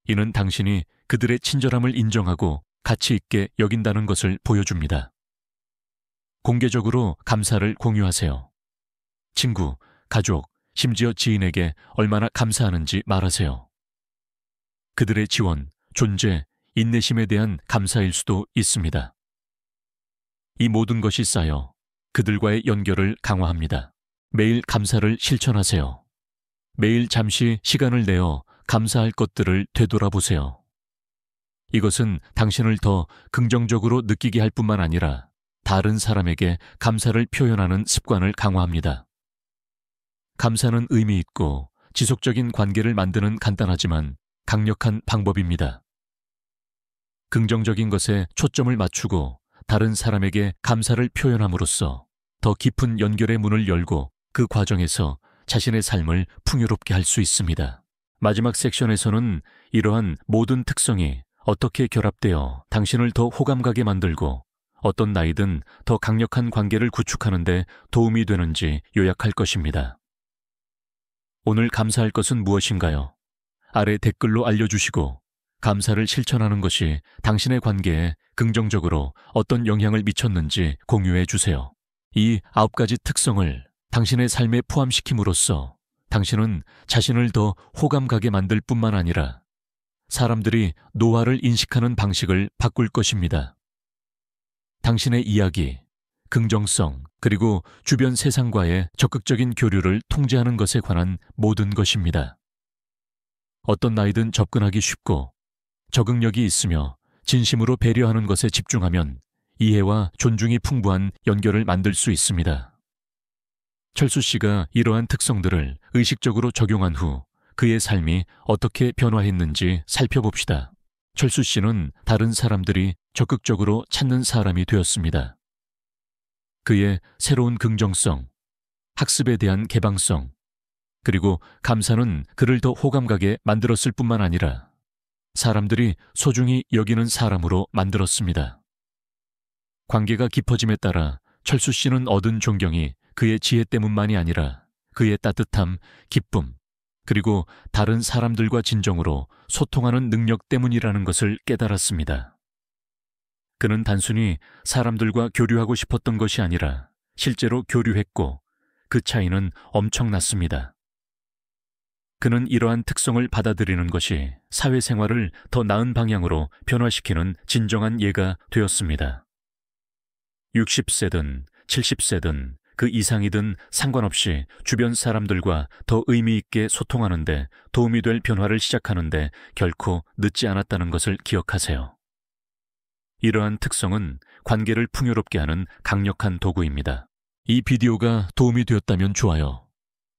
이는 당신이 그들의 친절함을 인정하고 가치 있게 여긴다는 것을 보여줍니다. 공개적으로 감사를 공유하세요. 친구, 가족, 심지어 지인에게 얼마나 감사하는지 말하세요. 그들의 지원, 존재, 인내심에 대한 감사일 수도 있습니다. 이 모든 것이 쌓여 그들과의 연결을 강화합니다. 매일 감사를 실천하세요. 매일 잠시 시간을 내어 감사할 것들을 되돌아보세요. 이것은 당신을 더 긍정적으로 느끼게 할 뿐만 아니라 다른 사람에게 감사를 표현하는 습관을 강화합니다. 감사는 의미 있고 지속적인 관계를 만드는 간단하지만 강력한 방법입니다. 긍정적인 것에 초점을 맞추고 다른 사람에게 감사를 표현함으로써 더 깊은 연결의 문을 열고 그 과정에서 자신의 삶을 풍요롭게 할 수 있습니다. 마지막 섹션에서는 이러한 모든 특성이 어떻게 결합되어 당신을 더 호감가게 만들고 어떤 나이든 더 강력한 관계를 구축하는 데 도움이 되는지 요약할 것입니다. 오늘 감사할 것은 무엇인가요? 아래 댓글로 알려주시고 감사를 실천하는 것이 당신의 관계에 긍정적으로 어떤 영향을 미쳤는지 공유해 주세요. 이 9가지 특성을 당신의 삶에 포함시킴으로써 당신은 자신을 더 호감가게 만들 뿐만 아니라 사람들이 노화를 인식하는 방식을 바꿀 것입니다. 당신의 이야기, 긍정성, 그리고 주변 세상과의 적극적인 교류를 통제하는 것에 관한 모든 것입니다. 어떤 나이든 접근하기 쉽고 적응력이 있으며 진심으로 배려하는 것에 집중하면 이해와 존중이 풍부한 연결을 만들 수 있습니다. 철수 씨가 이러한 특성들을 의식적으로 적용한 후 그의 삶이 어떻게 변화했는지 살펴봅시다. 철수 씨는 다른 사람들이 적극적으로 찾는 사람이 되었습니다. 그의 새로운 긍정성, 학습에 대한 개방성, 그리고 감사는 그를 더 호감가게 만들었을 뿐만 아니라 사람들이 소중히 여기는 사람으로 만들었습니다. 관계가 깊어짐에 따라 철수 씨는 얻은 존경이 그의 지혜 때문만이 아니라 그의 따뜻함, 기쁨, 그리고 다른 사람들과 진정으로 소통하는 능력 때문이라는 것을 깨달았습니다. 그는 단순히 사람들과 교류하고 싶었던 것이 아니라 실제로 교류했고 그 차이는 엄청났습니다. 그는 이러한 특성을 받아들이는 것이 사회생활을 더 나은 방향으로 변화시키는 진정한 예가 되었습니다. 60세든 70세든 그 이상이든 상관없이 주변 사람들과 더 의미 있게 소통하는데 도움이 될 변화를 시작하는데 결코 늦지 않았다는 것을 기억하세요. 이러한 특성은 관계를 풍요롭게 하는 강력한 도구입니다. 이 비디오가 도움이 되었다면 좋아요.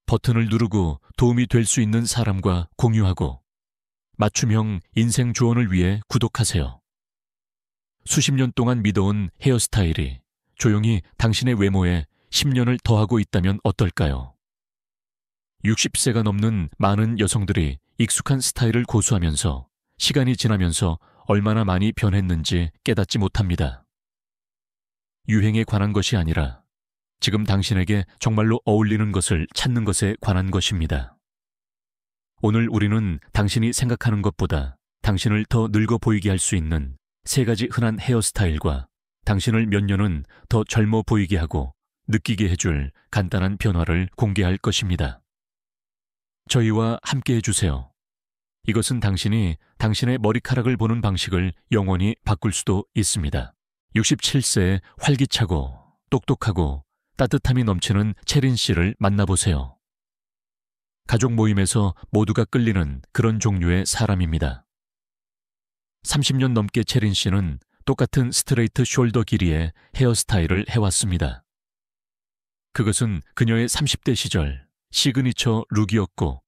버튼을 누르고 도움이 될 수 있는 사람과 공유하고 맞춤형 인생 조언을 위해 구독하세요. 수십 년 동안 믿어온 헤어스타일이 조용히 당신의 외모에 10년을 더하고 있다면 어떨까요? 60세가 넘는 많은 여성들이 익숙한 스타일을 고수하면서 시간이 지나면서 얼마나 많이 변했는지 깨닫지 못합니다. 유행에 관한 것이 아니라 지금 당신에게 정말로 어울리는 것을 찾는 것에 관한 것입니다. 오늘 우리는 당신이 생각하는 것보다 당신을 더 늙어 보이게 할 수 있는 3가지 흔한 헤어스타일과 당신을 몇 년은 더 젊어 보이게 하고 느끼게 해줄 간단한 변화를 공개할 것입니다. 저희와 함께 해주세요. 이것은 당신이 당신의 머리카락을 보는 방식을 영원히 바꿀 수도 있습니다. 67세에 활기차고 똑똑하고 따뜻함이 넘치는 채린 씨를 만나보세요. 가족 모임에서 모두가 끌리는 그런 종류의 사람입니다. 30년 넘게 채린 씨는 똑같은 스트레이트 숄더 길이의 헤어스타일을 해왔습니다. 그것은 그녀의 30대 시절 시그니처 룩이었고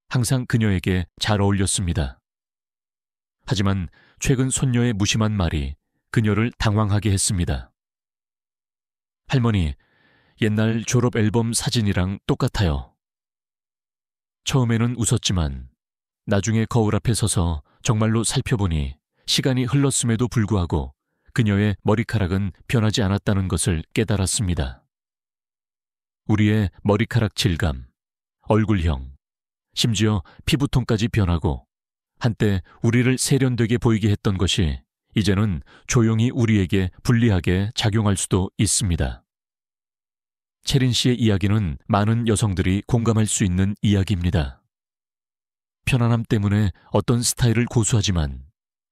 항상 그녀에게 잘 어울렸습니다. 하지만 최근 손녀의 무심한 말이 그녀를 당황하게 했습니다. 할머니, 옛날 졸업 앨범 사진이랑 똑같아요. 처음에는 웃었지만 나중에 거울 앞에 서서 정말로 살펴보니 시간이 흘렀음에도 불구하고 그녀의 머리카락은 변하지 않았다는 것을 깨달았습니다. 우리의 머리카락 질감, 얼굴형, 심지어 피부톤까지 변하고 한때 우리를 세련되게 보이게 했던 것이 이제는 조용히 우리에게 불리하게 작용할 수도 있습니다. 채린 씨의 이야기는 많은 여성들이 공감할 수 있는 이야기입니다. 편안함 때문에 어떤 스타일을 고수하지만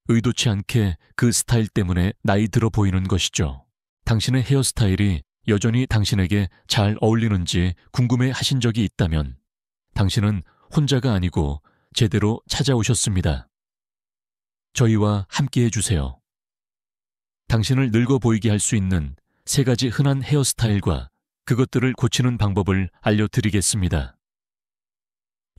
의도치 않게 그 스타일 때문에 나이 들어 보이는 것이죠. 당신의 헤어스타일이 여전히 당신에게 잘 어울리는지 궁금해 하신 적이 있다면 당신은 혼자가 아니고 제대로 찾아오셨습니다. 저희와 함께 해주세요. 당신을 늙어 보이게 할 수 있는 3가지 흔한 헤어스타일과 그것들을 고치는 방법을 알려드리겠습니다.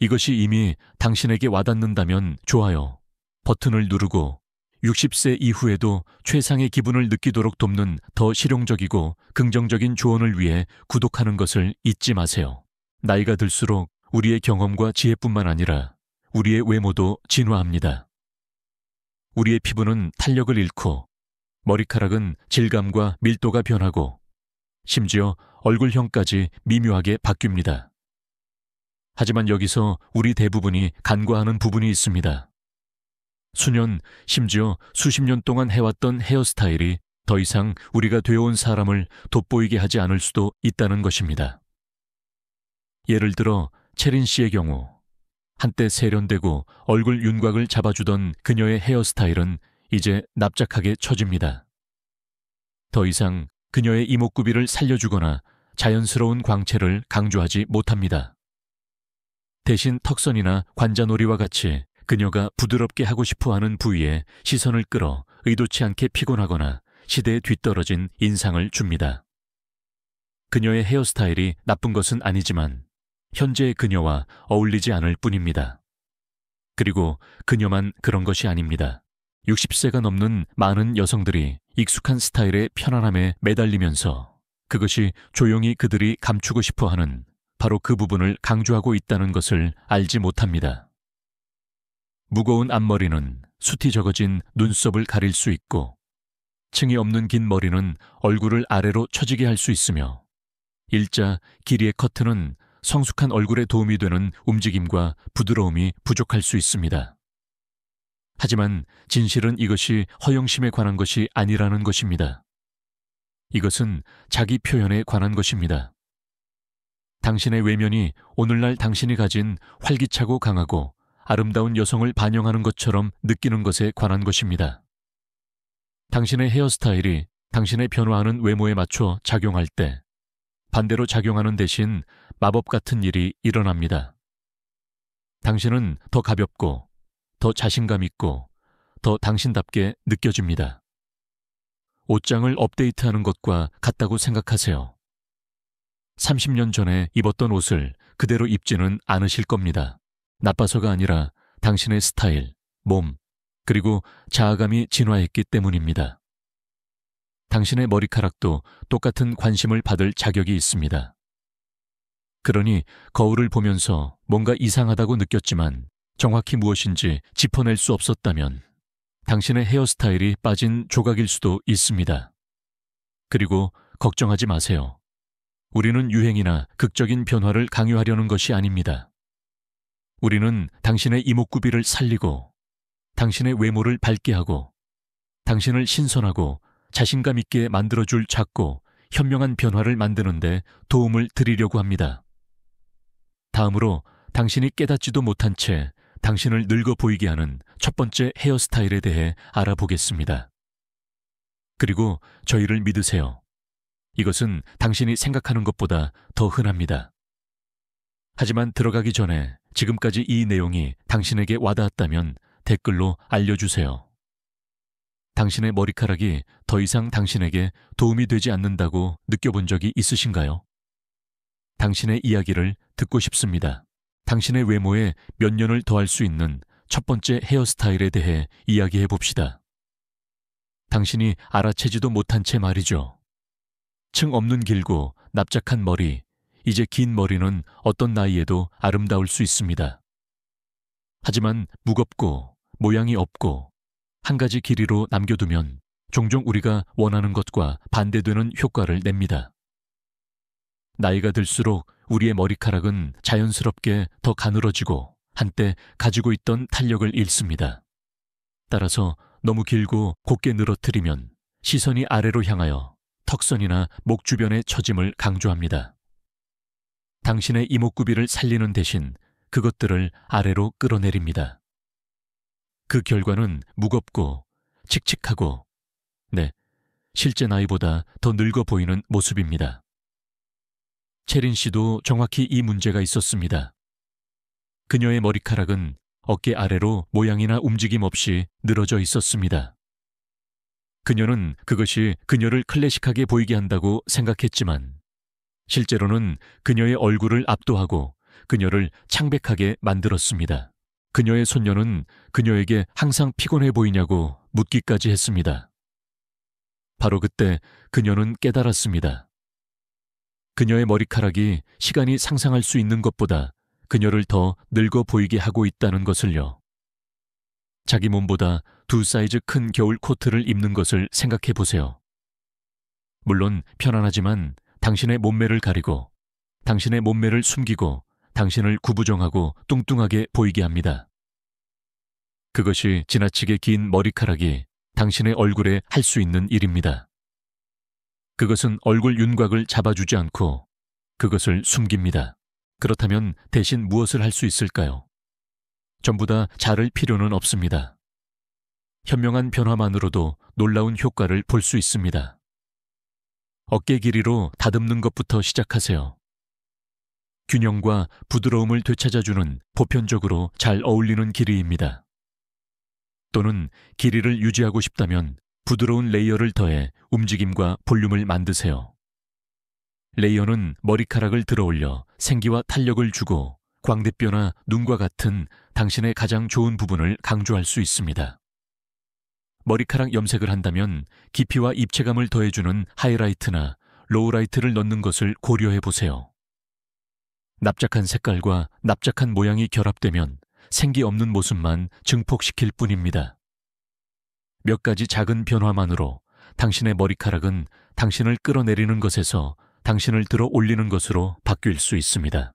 이것이 이미 당신에게 와닿는다면 좋아요 버튼을 누르고 60세 이후에도 최상의 기분을 느끼도록 돕는 더 실용적이고 긍정적인 조언을 위해 구독하는 것을 잊지 마세요. 나이가 들수록 우리의 경험과 지혜뿐만 아니라 우리의 외모도 진화합니다. 우리의 피부는 탄력을 잃고 머리카락은 질감과 밀도가 변하고 심지어 얼굴형까지 미묘하게 바뀝니다. 하지만 여기서 우리 대부분이 간과하는 부분이 있습니다. 수년, 심지어 수십 년 동안 해왔던 헤어스타일이 더 이상 우리가 되어온 사람을 돋보이게 하지 않을 수도 있다는 것입니다. 예를 들어 채린 씨의 경우 한때 세련되고 얼굴 윤곽을 잡아주던 그녀의 헤어스타일은 이제 납작하게 처집니다. 더 이상 그녀의 이목구비를 살려주거나 자연스러운 광채를 강조하지 못합니다. 대신 턱선이나 관자놀이와 같이 그녀가 부드럽게 하고 싶어하는 부위에 시선을 끌어 의도치 않게 피곤하거나 시대에 뒤떨어진 인상을 줍니다. 그녀의 헤어스타일이 나쁜 것은 아니지만 현재의 그녀와 어울리지 않을 뿐입니다. 그리고 그녀만 그런 것이 아닙니다. 60세가 넘는 많은 여성들이 익숙한 스타일의 편안함에 매달리면서 그것이 조용히 그들이 감추고 싶어하는 바로 그 부분을 강조하고 있다는 것을 알지 못합니다. 무거운 앞머리는 숱이 적어진 눈썹을 가릴 수 있고 층이 없는 긴 머리는 얼굴을 아래로 처지게 할 수 있으며 일자, 길이의 커트는 성숙한 얼굴에 도움이 되는 움직임과 부드러움이 부족할 수 있습니다. 하지만 진실은 이것이 허영심에 관한 것이 아니라는 것입니다. 이것은 자기 표현에 관한 것입니다. 당신의 외면이 오늘날 당신이 가진 활기차고 강하고 아름다운 여성을 반영하는 것처럼 느끼는 것에 관한 것입니다. 당신의 헤어스타일이 당신의 변화하는 외모에 맞춰 작용할 때 반대로 작용하는 대신 마법 같은 일이 일어납니다. 당신은 더 가볍고 더 자신감 있고 더 당신답게 느껴집니다. 옷장을 업데이트하는 것과 같다고 생각하세요. 30년 전에 입었던 옷을 그대로 입지는 않으실 겁니다. 나빠서가 아니라 당신의 스타일, 몸, 그리고 자아감이 진화했기 때문입니다. 당신의 머리카락도 똑같은 관심을 받을 자격이 있습니다. 그러니 거울을 보면서 뭔가 이상하다고 느꼈지만 정확히 무엇인지 짚어낼 수 없었다면 당신의 헤어스타일이 빠진 조각일 수도 있습니다. 그리고 걱정하지 마세요. 우리는 유행이나 극적인 변화를 강요하려는 것이 아닙니다. 우리는 당신의 이목구비를 살리고 당신의 외모를 밝게 하고 당신을 신선하고 자신감 있게 만들어줄 작고 현명한 변화를 만드는 데 도움을 드리려고 합니다. 다음으로 당신이 깨닫지도 못한 채 당신을 늙어 보이게 하는 첫 번째 헤어스타일에 대해 알아보겠습니다. 그리고 저희를 믿으세요. 이것은 당신이 생각하는 것보다 더 흔합니다. 하지만 들어가기 전에 지금까지 이 내용이 당신에게 와닿았다면 댓글로 알려주세요. 당신의 머리카락이 더 이상 당신에게 도움이 되지 않는다고 느껴본 적이 있으신가요? 당신의 이야기를 듣고 싶습니다. 당신의 외모에 몇 년을 더할 수 있는 첫 번째 헤어스타일에 대해 이야기해 봅시다. 당신이 알아채지도 못한 채 말이죠. 층 없는 길고 납작한 머리, 이제 긴 머리는 어떤 나이에도 아름다울 수 있습니다. 하지만 무겁고 모양이 없고 한 가지 길이로 남겨두면 종종 우리가 원하는 것과 반대되는 효과를 냅니다. 나이가 들수록 우리의 머리카락은 자연스럽게 더 가늘어지고 한때 가지고 있던 탄력을 잃습니다. 따라서 너무 길고 곧게 늘어뜨리면 시선이 아래로 향하여 턱선이나 목 주변의 처짐을 강조합니다. 당신의 이목구비를 살리는 대신 그것들을 아래로 끌어내립니다. 그 결과는 무겁고 칙칙하고, 실제 나이보다 더 늙어 보이는 모습입니다. 체린 씨도 정확히 이 문제가 있었습니다. 그녀의 머리카락은 어깨 아래로 모양이나 움직임 없이 늘어져 있었습니다. 그녀는 그것이 그녀를 클래식하게 보이게 한다고 생각했지만 실제로는 그녀의 얼굴을 압도하고 그녀를 창백하게 만들었습니다. 그녀의 손녀는 그녀에게 항상 피곤해 보이냐고 묻기까지 했습니다. 바로 그때 그녀는 깨달았습니다. 그녀의 머리카락이 시간이 상상할 수 있는 것보다 그녀를 더 늙어 보이게 하고 있다는 것을요. 자기 몸보다 2사이즈 큰 겨울 코트를 입는 것을 생각해 보세요. 물론 편안하지만 당신의 몸매를 가리고 당신의 몸매를 숨기고 당신을 구부정하고 뚱뚱하게 보이게 합니다. 그것이 지나치게 긴 머리카락이 당신의 얼굴에 할 수 있는 일입니다. 그것은 얼굴 윤곽을 잡아주지 않고 그것을 숨깁니다. 그렇다면 대신 무엇을 할 수 있을까요? 전부 다 자를 필요는 없습니다. 현명한 변화만으로도 놀라운 효과를 볼 수 있습니다. 어깨 길이로 다듬는 것부터 시작하세요. 균형과 부드러움을 되찾아주는 보편적으로 잘 어울리는 길이입니다. 또는 길이를 유지하고 싶다면 부드러운 레이어를 더해 움직임과 볼륨을 만드세요. 레이어는 머리카락을 들어올려 생기와 탄력을 주고 광대뼈나 눈과 같은 당신의 가장 좋은 부분을 강조할 수 있습니다. 머리카락 염색을 한다면 깊이와 입체감을 더해주는 하이라이트나 로우라이트를 넣는 것을 고려해 보세요. 납작한 색깔과 납작한 모양이 결합되면 생기 없는 모습만 증폭시킬 뿐입니다. 몇 가지 작은 변화만으로 당신의 머리카락은 당신을 끌어내리는 것에서 당신을 들어 올리는 것으로 바뀔 수 있습니다.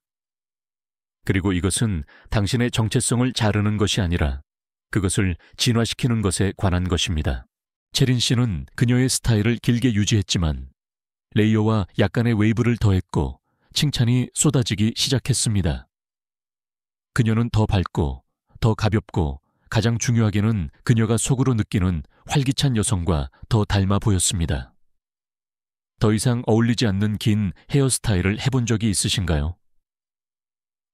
그리고 이것은 당신의 정체성을 자르는 것이 아니라 그것을 진화시키는 것에 관한 것입니다. 체린 씨는 그녀의 스타일을 길게 유지했지만 레이어와 약간의 웨이브를 더했고 칭찬이 쏟아지기 시작했습니다. 그녀는 더 밝고 더 가볍고 가장 중요하게는 그녀가 속으로 느끼는 활기찬 여성과 더 닮아 보였습니다. 더 이상 어울리지 않는 긴 헤어스타일을 해본 적이 있으신가요?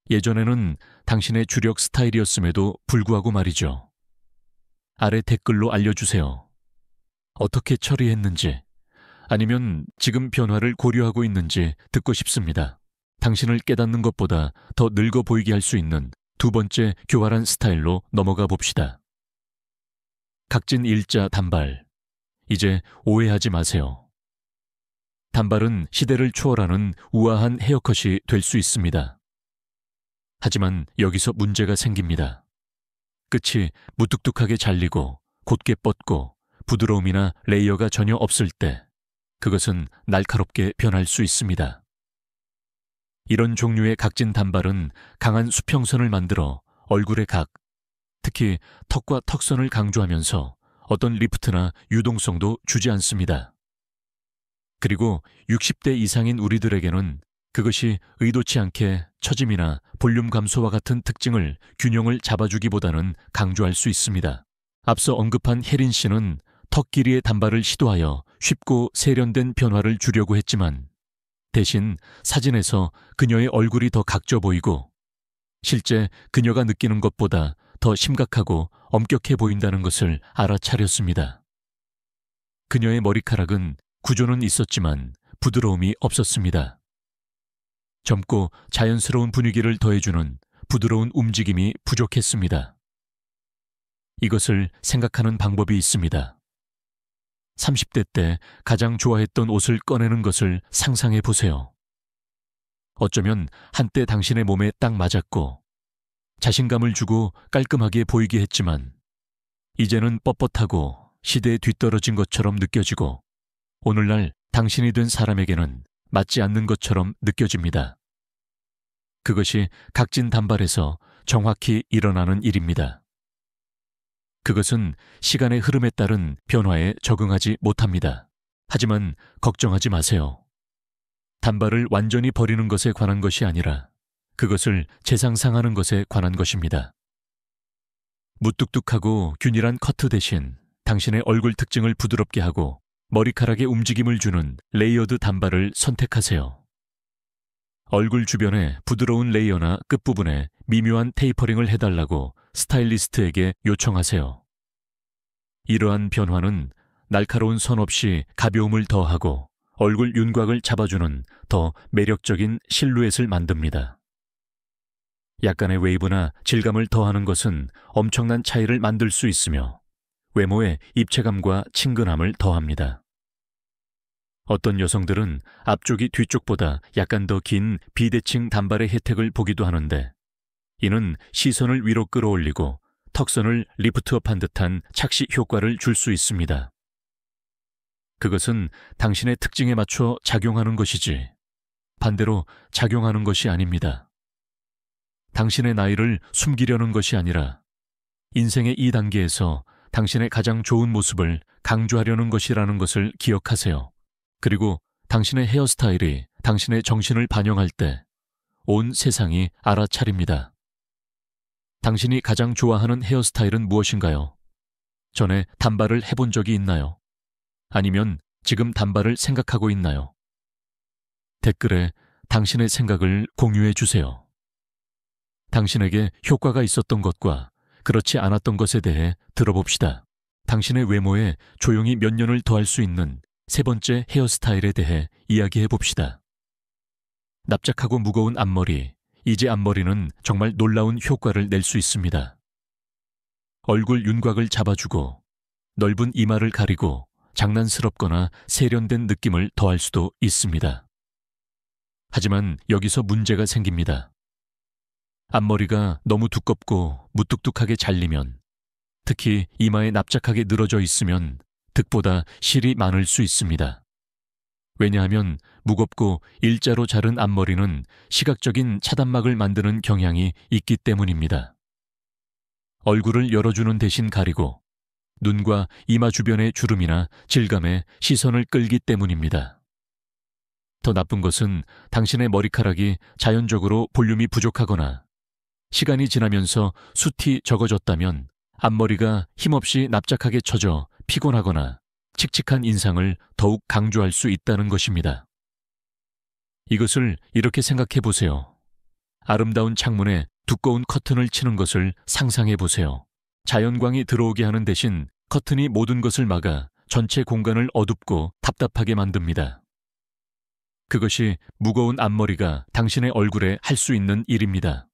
예전에는 당신의 주력 스타일이었음에도 불구하고 말이죠. 아래 댓글로 알려주세요. 어떻게 처리했는지, 아니면 지금 변화를 고려하고 있는지 듣고 싶습니다. 당신을 깨닫는 것보다 더 늙어 보이게 할 수 있는 두 번째 교활한 스타일로 넘어가 봅시다. 각진 일자 단발. 이제 오해하지 마세요. 단발은 시대를 초월하는 우아한 헤어컷이 될 수 있습니다. 하지만 여기서 문제가 생깁니다. 끝이 무뚝뚝하게 잘리고 곧게 뻗고 부드러움이나 레이어가 전혀 없을 때 그것은 날카롭게 변할 수 있습니다. 이런 종류의 각진 단발은 강한 수평선을 만들어 얼굴의 각, 특히 턱과 턱선을 강조하면서 어떤 리프트나 유동성도 주지 않습니다. 그리고 60대 이상인 우리들에게는 그것이 의도치 않게 처짐이나 볼륨 감소와 같은 특징을 균형을 잡아주기보다는 강조할 수 있습니다. 앞서 언급한 혜린 씨는 턱 길이의 단발을 시도하여 쉽고 세련된 변화를 주려고 했지만 대신 사진에서 그녀의 얼굴이 더 각져 보이고 실제 그녀가 느끼는 것보다 더 심각하고 엄격해 보인다는 것을 알아차렸습니다. 그녀의 머리카락은 구조는 있었지만 부드러움이 없었습니다. 젊고 자연스러운 분위기를 더해주는 부드러운 움직임이 부족했습니다. 이것을 생각하는 방법이 있습니다. 30대 때 가장 좋아했던 옷을 꺼내는 것을 상상해 보세요. 어쩌면 한때 당신의 몸에 딱 맞았고 자신감을 주고 깔끔하게 보이게 했지만 이제는 뻣뻣하고 시대에 뒤떨어진 것처럼 느껴지고 오늘날 당신이 된 사람에게는 맞지 않는 것처럼 느껴집니다. 그것이 각진 단발에서 정확히 일어나는 일입니다. 그것은 시간의 흐름에 따른 변화에 적응하지 못합니다. 하지만 걱정하지 마세요. 단발을 완전히 버리는 것에 관한 것이 아니라 그것을 재상상하는 것에 관한 것입니다. 무뚝뚝하고 균일한 커트 대신 당신의 얼굴 특징을 부드럽게 하고 머리카락에 움직임을 주는 레이어드 단발을 선택하세요. 얼굴 주변에 부드러운 레이어나 끝부분에 미묘한 테이퍼링을 해달라고 스타일리스트에게 요청하세요. 이러한 변화는 날카로운 선 없이 가벼움을 더하고 얼굴 윤곽을 잡아주는 더 매력적인 실루엣을 만듭니다. 약간의 웨이브나 질감을 더하는 것은 엄청난 차이를 만들 수 있으며 외모에 입체감과 친근함을 더합니다. 어떤 여성들은 앞쪽이 뒤쪽보다 약간 더 긴 비대칭 단발의 혜택을 보기도 하는데 이는 시선을 위로 끌어올리고 턱선을 리프트업한 듯한 착시 효과를 줄 수 있습니다. 그것은 당신의 특징에 맞춰 작용하는 것이지 반대로 작용하는 것이 아닙니다. 당신의 나이를 숨기려는 것이 아니라 인생의 이 단계에서 당신의 가장 좋은 모습을 강조하려는 것이라는 것을 기억하세요. 그리고 당신의 헤어스타일이 당신의 정신을 반영할 때 온 세상이 알아차립니다. 당신이 가장 좋아하는 헤어스타일은 무엇인가요? 전에 단발을 해본 적이 있나요? 아니면 지금 단발을 생각하고 있나요? 댓글에 당신의 생각을 공유해 주세요. 당신에게 효과가 있었던 것과 그렇지 않았던 것에 대해 들어봅시다. 당신의 외모에 조용히 몇 년을 더할 수 있는 세 번째 헤어스타일에 대해 이야기해 봅시다. 납작하고 무거운 앞머리, 이제 앞머리는 정말 놀라운 효과를 낼 수 있습니다. 얼굴 윤곽을 잡아주고 넓은 이마를 가리고 장난스럽거나 세련된 느낌을 더할 수도 있습니다. 하지만 여기서 문제가 생깁니다. 앞머리가 너무 두껍고 무뚝뚝하게 잘리면, 특히 이마에 납작하게 늘어져 있으면 득보다 실이 많을 수 있습니다. 왜냐하면 무겁고 일자로 자른 앞머리는 시각적인 차단막을 만드는 경향이 있기 때문입니다. 얼굴을 열어주는 대신 가리고 눈과 이마 주변의 주름이나 질감에 시선을 끌기 때문입니다. 더 나쁜 것은 당신의 머리카락이 자연적으로 볼륨이 부족하거나 시간이 지나면서 숱이 적어졌다면 앞머리가 힘없이 납작하게 쳐져 피곤하거나 칙칙한 인상을 더욱 강조할 수 있다는 것입니다. 이것을 이렇게 생각해 보세요. 아름다운 창문에 두꺼운 커튼을 치는 것을 상상해 보세요. 자연광이 들어오게 하는 대신 커튼이 모든 것을 막아 전체 공간을 어둡고 답답하게 만듭니다. 그것이 무거운 앞머리가 당신의 얼굴에 할 수 있는 일입니다.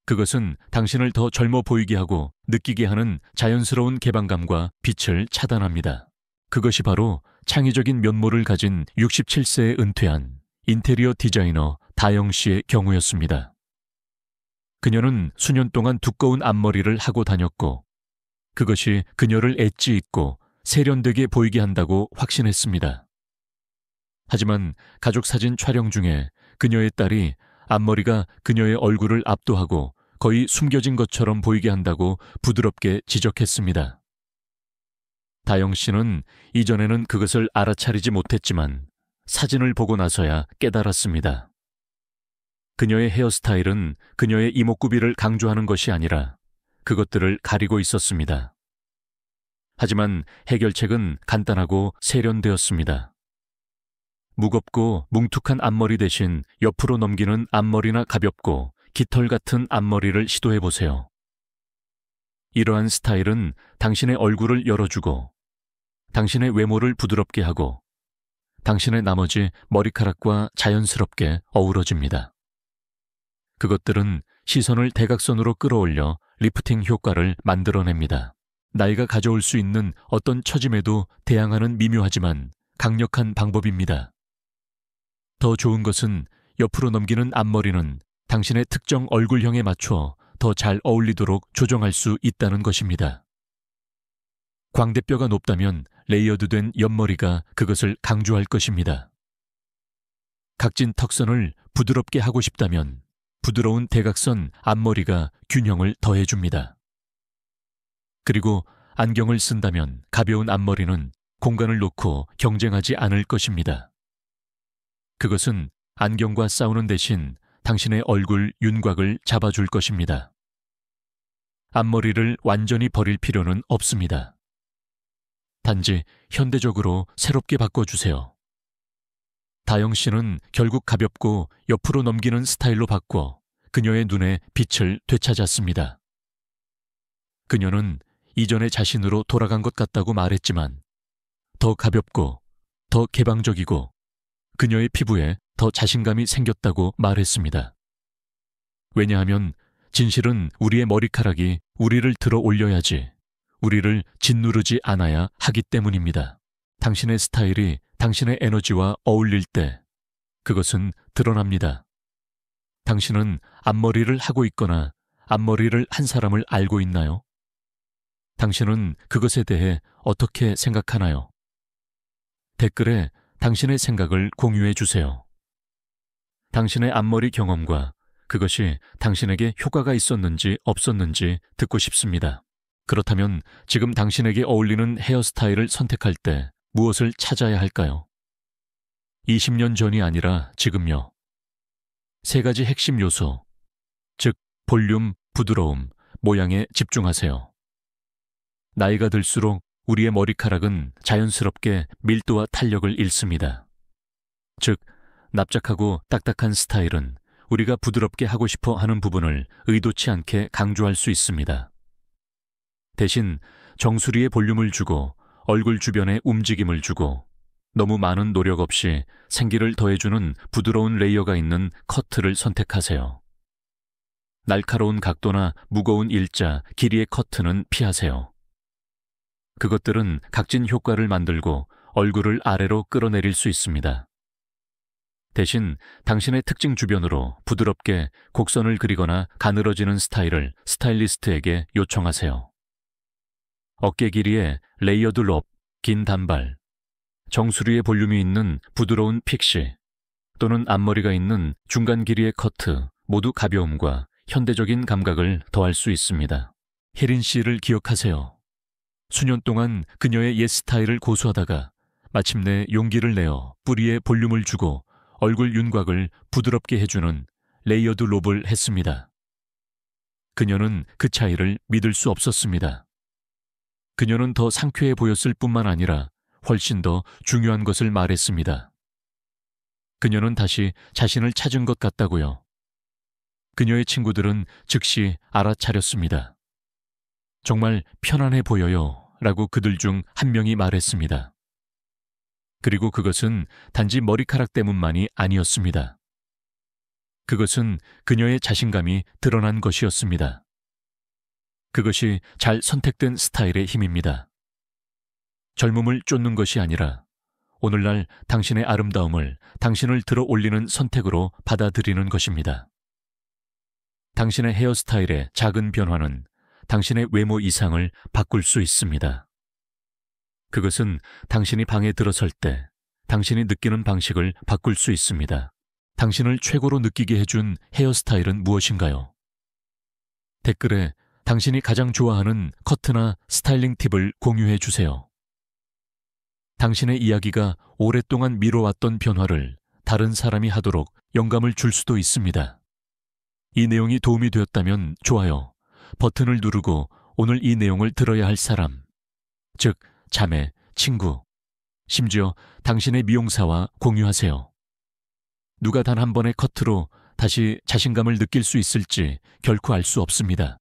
그것은 당신을 더 젊어 보이게 하고 느끼게 하는 자연스러운 개방감과 빛을 차단합니다. 그것이 바로 창의적인 면모를 가진 67세에 은퇴한 인테리어 디자이너 다영 씨의 경우였습니다. 그녀는 수년 동안 두꺼운 앞머리를 하고 다녔고 그것이 그녀를 엣지 있고 세련되게 보이게 한다고 확신했습니다. 하지만 가족 사진 촬영 중에 그녀의 딸이 앞머리가 그녀의 얼굴을 압도하고 거의 숨겨진 것처럼 보이게 한다고 부드럽게 지적했습니다. 다영 씨는 이전에는 그것을 알아차리지 못했지만 사진을 보고 나서야 깨달았습니다. 그녀의 헤어스타일은 그녀의 이목구비를 강조하는 것이 아니라 그것들을 가리고 있었습니다. 하지만 해결책은 간단하고 세련되었습니다. 무겁고 뭉툭한 앞머리 대신 옆으로 넘기는 앞머리나 가볍고 깃털 같은 앞머리를 시도해보세요. 이러한 스타일은 당신의 얼굴을 열어주고 당신의 외모를 부드럽게 하고 당신의 나머지 머리카락과 자연스럽게 어우러집니다. 그것들은 시선을 대각선으로 끌어올려 리프팅 효과를 만들어냅니다. 나이가 가져올 수 있는 어떤 처짐에도 대항하는 미묘하지만 강력한 방법입니다. 더 좋은 것은 옆으로 넘기는 앞머리는 당신의 특정 얼굴형에 맞춰 더 잘 어울리도록 조정할 수 있다는 것입니다. 광대뼈가 높다면 레이어드된 옆머리가 그것을 강조할 것입니다. 각진 턱선을 부드럽게 하고 싶다면 부드러운 대각선 앞머리가 균형을 더해줍니다. 그리고 안경을 쓴다면 가벼운 앞머리는 공간을 놓고 경쟁하지 않을 것입니다. 그것은 안경과 싸우는 대신 당신의 얼굴 윤곽을 잡아줄 것입니다. 앞머리를 완전히 버릴 필요는 없습니다. 단지 현대적으로 새롭게 바꿔주세요. 다영 씨는 결국 가볍고 옆으로 넘기는 스타일로 바꿔 그녀의 눈에 빛을 되찾았습니다. 그녀는 이전의 자신으로 돌아간 것 같다고 말했지만 더 가볍고 더 개방적이고 그녀의 피부에 더 자신감이 생겼다고 말했습니다. 왜냐하면 진실은 우리의 머리카락이 우리를 들어 올려야지 우리를 짓누르지 않아야 하기 때문입니다. 당신의 스타일이 당신의 에너지와 어울릴 때 그것은 드러납니다. 당신은 앞머리를 하고 있거나 앞머리를 한 사람을 알고 있나요? 당신은 그것에 대해 어떻게 생각하나요? 댓글에 당신의 생각을 공유해 주세요. 당신의 앞머리 경험과 그것이 당신에게 효과가 있었는지 없었는지 듣고 싶습니다. 그렇다면 지금 당신에게 어울리는 헤어스타일을 선택할 때 무엇을 찾아야 할까요? 20년 전이 아니라 지금요. 3가지 핵심 요소, 즉 볼륨, 부드러움, 모양에 집중하세요. 나이가 들수록 우리의 머리카락은 자연스럽게 밀도와 탄력을 잃습니다. 즉, 납작하고 딱딱한 스타일은 우리가 부드럽게 하고 싶어 하는 부분을 의도치 않게 강조할 수 있습니다. 대신 정수리에 볼륨을 주고 얼굴 주변에 움직임을 주고 너무 많은 노력 없이 생기를 더해주는 부드러운 레이어가 있는 커트를 선택하세요. 날카로운 각도나 무거운 일자, 길이의 커트는 피하세요. 그것들은 각진 효과를 만들고 얼굴을 아래로 끌어내릴 수 있습니다. 대신 당신의 특징 주변으로 부드럽게 곡선을 그리거나 가늘어지는 스타일을 스타일리스트에게 요청하세요. 어깨 길이의 레이어드 롭, 긴 단발, 정수리에 볼륨이 있는 부드러운 픽시, 또는 앞머리가 있는 중간 길이의 커트, 모두 가벼움과 현대적인 감각을 더할 수 있습니다. 혜린 씨를 기억하세요. 수년 동안 그녀의 옛 스타일을 고수하다가 마침내 용기를 내어 뿌리에 볼륨을 주고 얼굴 윤곽을 부드럽게 해주는 레이어드 롭을 했습니다. 그녀는 그 차이를 믿을 수 없었습니다. 그녀는 더 상쾌해 보였을 뿐만 아니라 훨씬 더 중요한 것을 말했습니다. 그녀는 다시 자신을 찾은 것 같다고요. 그녀의 친구들은 즉시 알아차렸습니다. 정말 편안해 보여요 라고 그들 중 한 명이 말했습니다. 그리고 그것은 단지 머리카락 때문만이 아니었습니다. 그것은 그녀의 자신감이 드러난 것이었습니다. 그것이 잘 선택된 스타일의 힘입니다. 젊음을 쫓는 것이 아니라 오늘날 당신의 아름다움을 당신을 들어 올리는 선택으로 받아들이는 것입니다. 당신의 헤어스타일의 작은 변화는 당신의 외모 이상을 바꿀 수 있습니다. 그것은 당신이 방에 들어설 때 당신이 느끼는 방식을 바꿀 수 있습니다. 당신을 최고로 느끼게 해준 헤어스타일은 무엇인가요? 댓글에 당신이 가장 좋아하는 커트나 스타일링 팁을 공유해 주세요. 당신의 이야기가 오랫동안 미뤄왔던 변화를 다른 사람이 하도록 영감을 줄 수도 있습니다. 이 내용이 도움이 되었다면 좋아요 버튼을 누르고 오늘 이 내용을 들어야 할 사람, 즉 자매, 친구, 심지어 당신의 미용사와 공유하세요. 누가 단 한 번의 커트로 다시 자신감을 느낄 수 있을지 결코 알 수 없습니다.